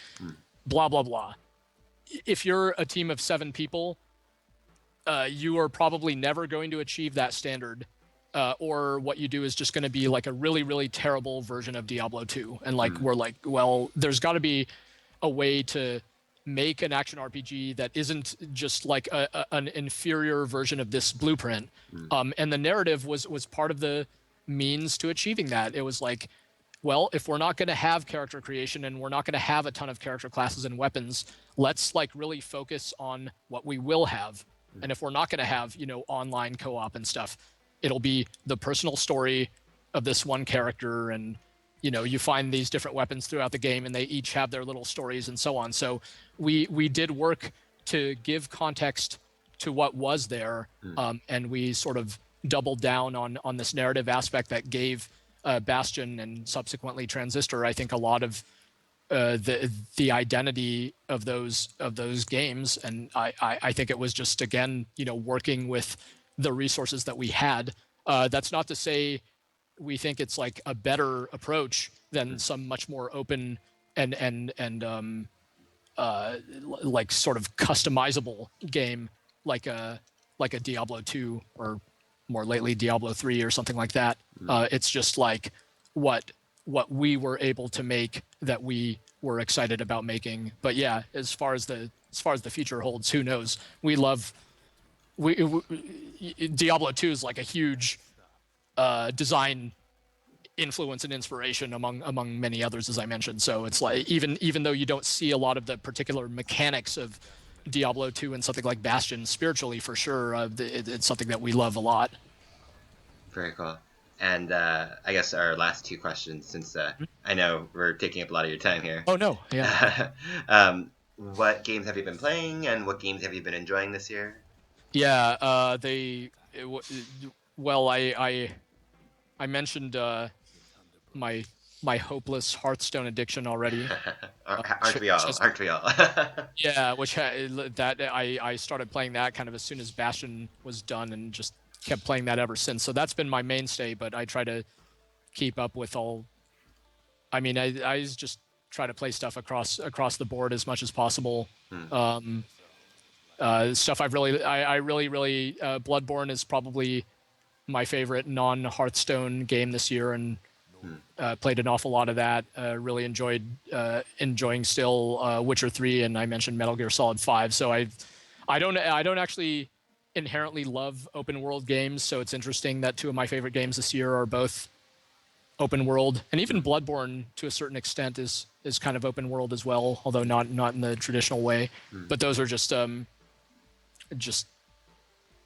blah blah blah. If you're a team of 7 people, you are probably never going to achieve that standard, or what you do is just going to be like a really really terrible version of Diablo 2. And like Hmm. we're like, well, there's got to be a way to make an action RPG that isn't just like an inferior version of this blueprint. Hmm. And the narrative was part of the means to achieving that. It was like, well, if we're not going to have character creation and we're not going to have a ton of character classes and weapons, let's like really focus on what we will have. And if we're not going to have, online co-op and stuff, it'll be the personal story of this one character and you find these different weapons throughout the game, and they each have their little stories and so on. So we did work to give context to what was there, and we sort of doubled down on this narrative aspect that gave Bastion and subsequently Transistor, I think, a lot of the identity of those games. And I think it was just, again, working with the resources that we had. That's not to say we think it's like a better approach than some much more open and like sort of customizable game like a Diablo 2 or more lately Diablo 3 or something like that. It's just like what we were able to make that we were excited about making. But yeah, as far as the future holds, who knows? Diablo 2 is like a huge design influence and inspiration among many others, as I mentioned. So it's like even though you don't see a lot of the particular mechanics of Diablo 2 and something like Bastion, spiritually for sure, it's something that we love a lot. Very cool. And I guess our last two questions, since I know we're taking up a lot of your time here. Oh no, yeah. What games have you been playing, and what games have you been enjoying this year? Yeah, well, I mentioned my hopeless Hearthstone addiction already. Aren't we all? Aren't we all? Yeah, that I started playing that kind of as soon as Bastion was done, and just kept playing that ever since. So that's been my mainstay. But I try to keep up with all. I mean, I just try to play stuff across the board as much as possible. Stuff I really Bloodborne is probably my favorite non-Hearthstone game this year, and played an awful lot of that. Really enjoying still Witcher 3, and I mentioned Metal Gear Solid 5. So I don't actually inherently love open world games, so it's interesting that two of my favorite games this year are both open world, and even Bloodborne to a certain extent is kind of open world as well, although not in the traditional way. But those are just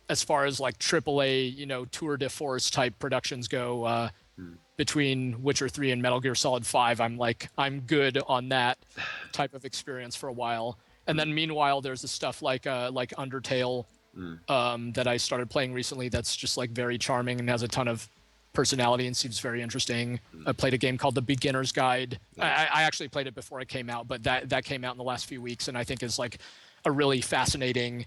as far as like AAA, tour de force type productions go. Between Witcher 3 and Metal Gear Solid 5, I'm good on that type of experience for a while. And then meanwhile, there's the stuff like Undertale that I started playing recently that's just like very charming and has a ton of personality and seems very interesting. I played a game called The Beginner's Guide. I actually played it before it came out, but that came out in the last few weeks, and I think is like a really fascinating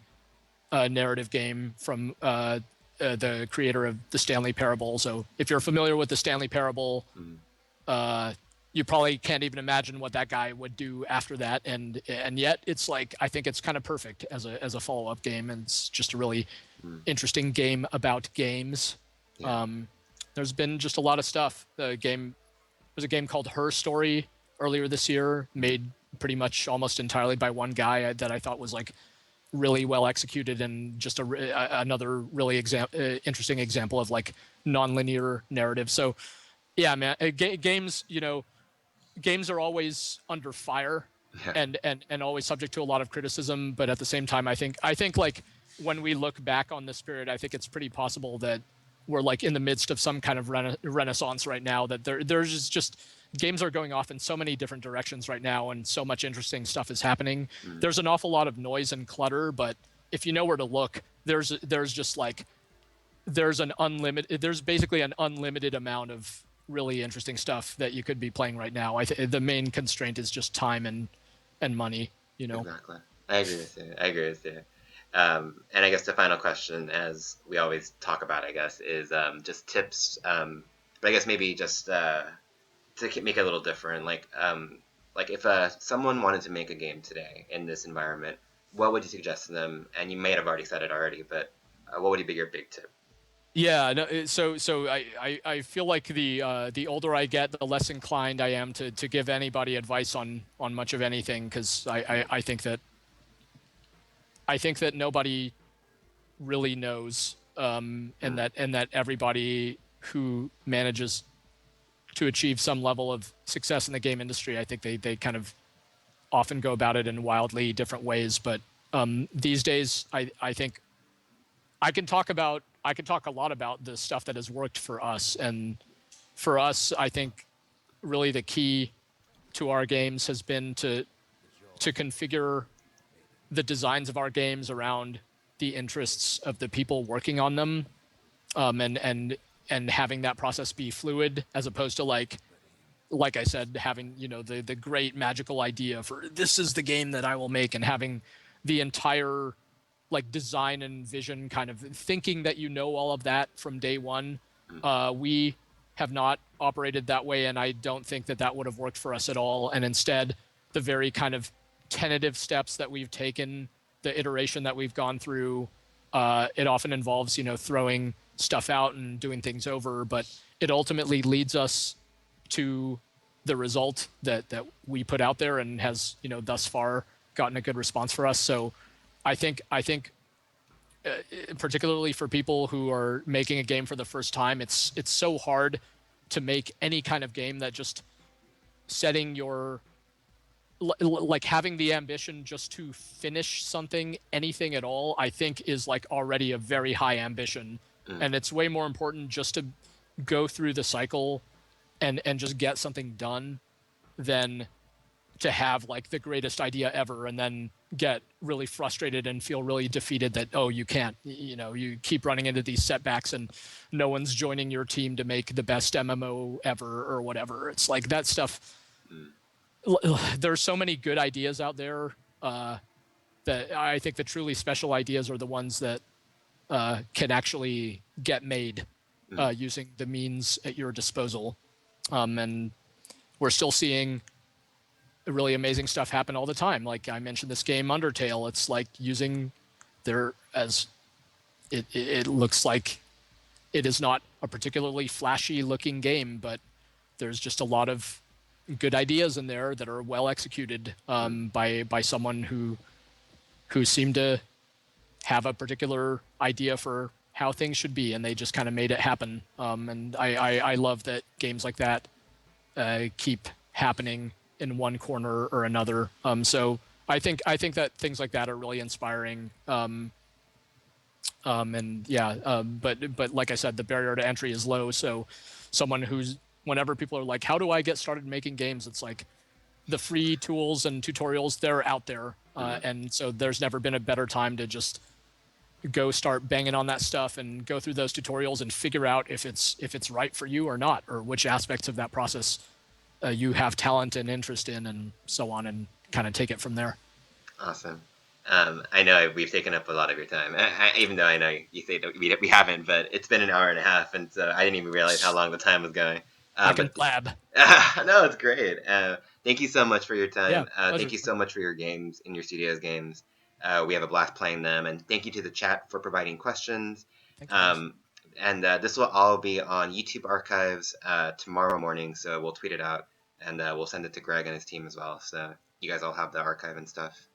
narrative game from the creator of the Stanley Parable. So if you're familiar with the Stanley Parable, you probably can't even imagine what that guy would do after that. And yet it's like, I think it's kind of perfect as a follow-up game. And it's just a really interesting game about games. Yeah. There's been just a lot of stuff. There's a game called Her Story earlier this year, made pretty much almost entirely by one guy, that I thought was like really well executed, and just another really interesting example of like nonlinear narrative. So yeah, man, games are always under fire, and always subject to a lot of criticism, but at the same time, I think like when we look back on this period, I think it's pretty possible that we're like in the midst of some kind of renaissance right now, that there's just games are going off in so many different directions right now, and so much interesting stuff is happening. There's an awful lot of noise and clutter, but if you know where to look, there's basically an unlimited amount of really interesting stuff that you could be playing right now. The main constraint is just time and money, Exactly. I agree with you. And I guess the final question, as we always talk about, I guess, is just tips. But I guess maybe just to make it a little different, like if someone wanted to make a game today in this environment, what would you suggest to them? And you may have already said it already, but what would be your big tip? Yeah, no, so I feel like the older I get, the less inclined I am to give anybody advice on much of anything, because I think that nobody really knows, and that everybody who manages to achieve some level of success in the game industry, I think they kind of often go about it in wildly different ways. But these days, I think I can talk a lot about the stuff that has worked for us. And for us, I think really the key to our games has been to configure the designs of our games around the interests of the people working on them, and having that process be fluid, as opposed to like I said, having the great magical idea for this is the game that I will make, and having the entire like design and vision kind of thinking that all of that from day one. We have not operated that way, and I don't think that would have worked for us at all. And instead, the very kind of tentative steps that we've taken, the iteration that we've gone through, it often involves throwing stuff out and doing things over, but it ultimately leads us to the result that we put out there, and has thus far gotten a good response for us. So I think particularly for people who are making a game for the first time, it's so hard to make any kind of game that just setting your like having the ambition just to finish something, anything at all, I think is like already a very high ambition. And it's way more important just to go through the cycle and just get something done than to have like the greatest idea ever and then get really frustrated and feel really defeated that, oh, you can't, you keep running into these setbacks and no one's joining your team to make the best MMO ever or whatever. It's like that stuff. There's so many good ideas out there, that I think the truly special ideas are the ones that can actually get made using the means at your disposal. And we're still seeing really amazing stuff happen all the time. Like I mentioned, this game Undertale, it's like using it looks like it is not a particularly flashy looking game, but there's just a lot of good ideas in there that are well executed by someone who seemed to have a particular idea for how things should be, and they just kind of made it happen. And I love that games like that keep happening in one corner or another. So I think that things like that are really inspiring. And yeah, but like I said, the barrier to entry is low. So someone whenever people are like, how do I get started making games? It's like the free tools and tutorials, they're out there. And so there's never been a better time to just go start banging on that stuff and go through those tutorials and figure out if it's right for you or not, or which aspects of that process you have talent and interest in, and so on, and kind of take it from there. Awesome. I know we've taken up a lot of your time, even though I know you say that we haven't, but it's been an hour and a half, and so I didn't even realize how long the time was going. I can blab. No, it's great. Thank you so much for your time. Yeah, thank you so much for your games and your studio's games. We have a blast playing them, and thank you to the chat for providing questions. Thank you. And this will all be on YouTube archives tomorrow morning, so we'll tweet it out, and we'll send it to Greg and his team as well, so you guys all have the archive and stuff.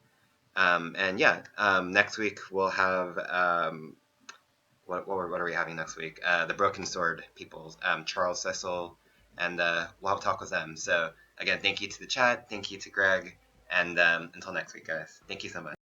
And yeah, next week we'll have what are we having next week? The Broken Sword people, Charles Cecil, and we'll have a talk with them. So again, thank you to the chat, thank you to Greg, and until next week, guys. Thank you so much.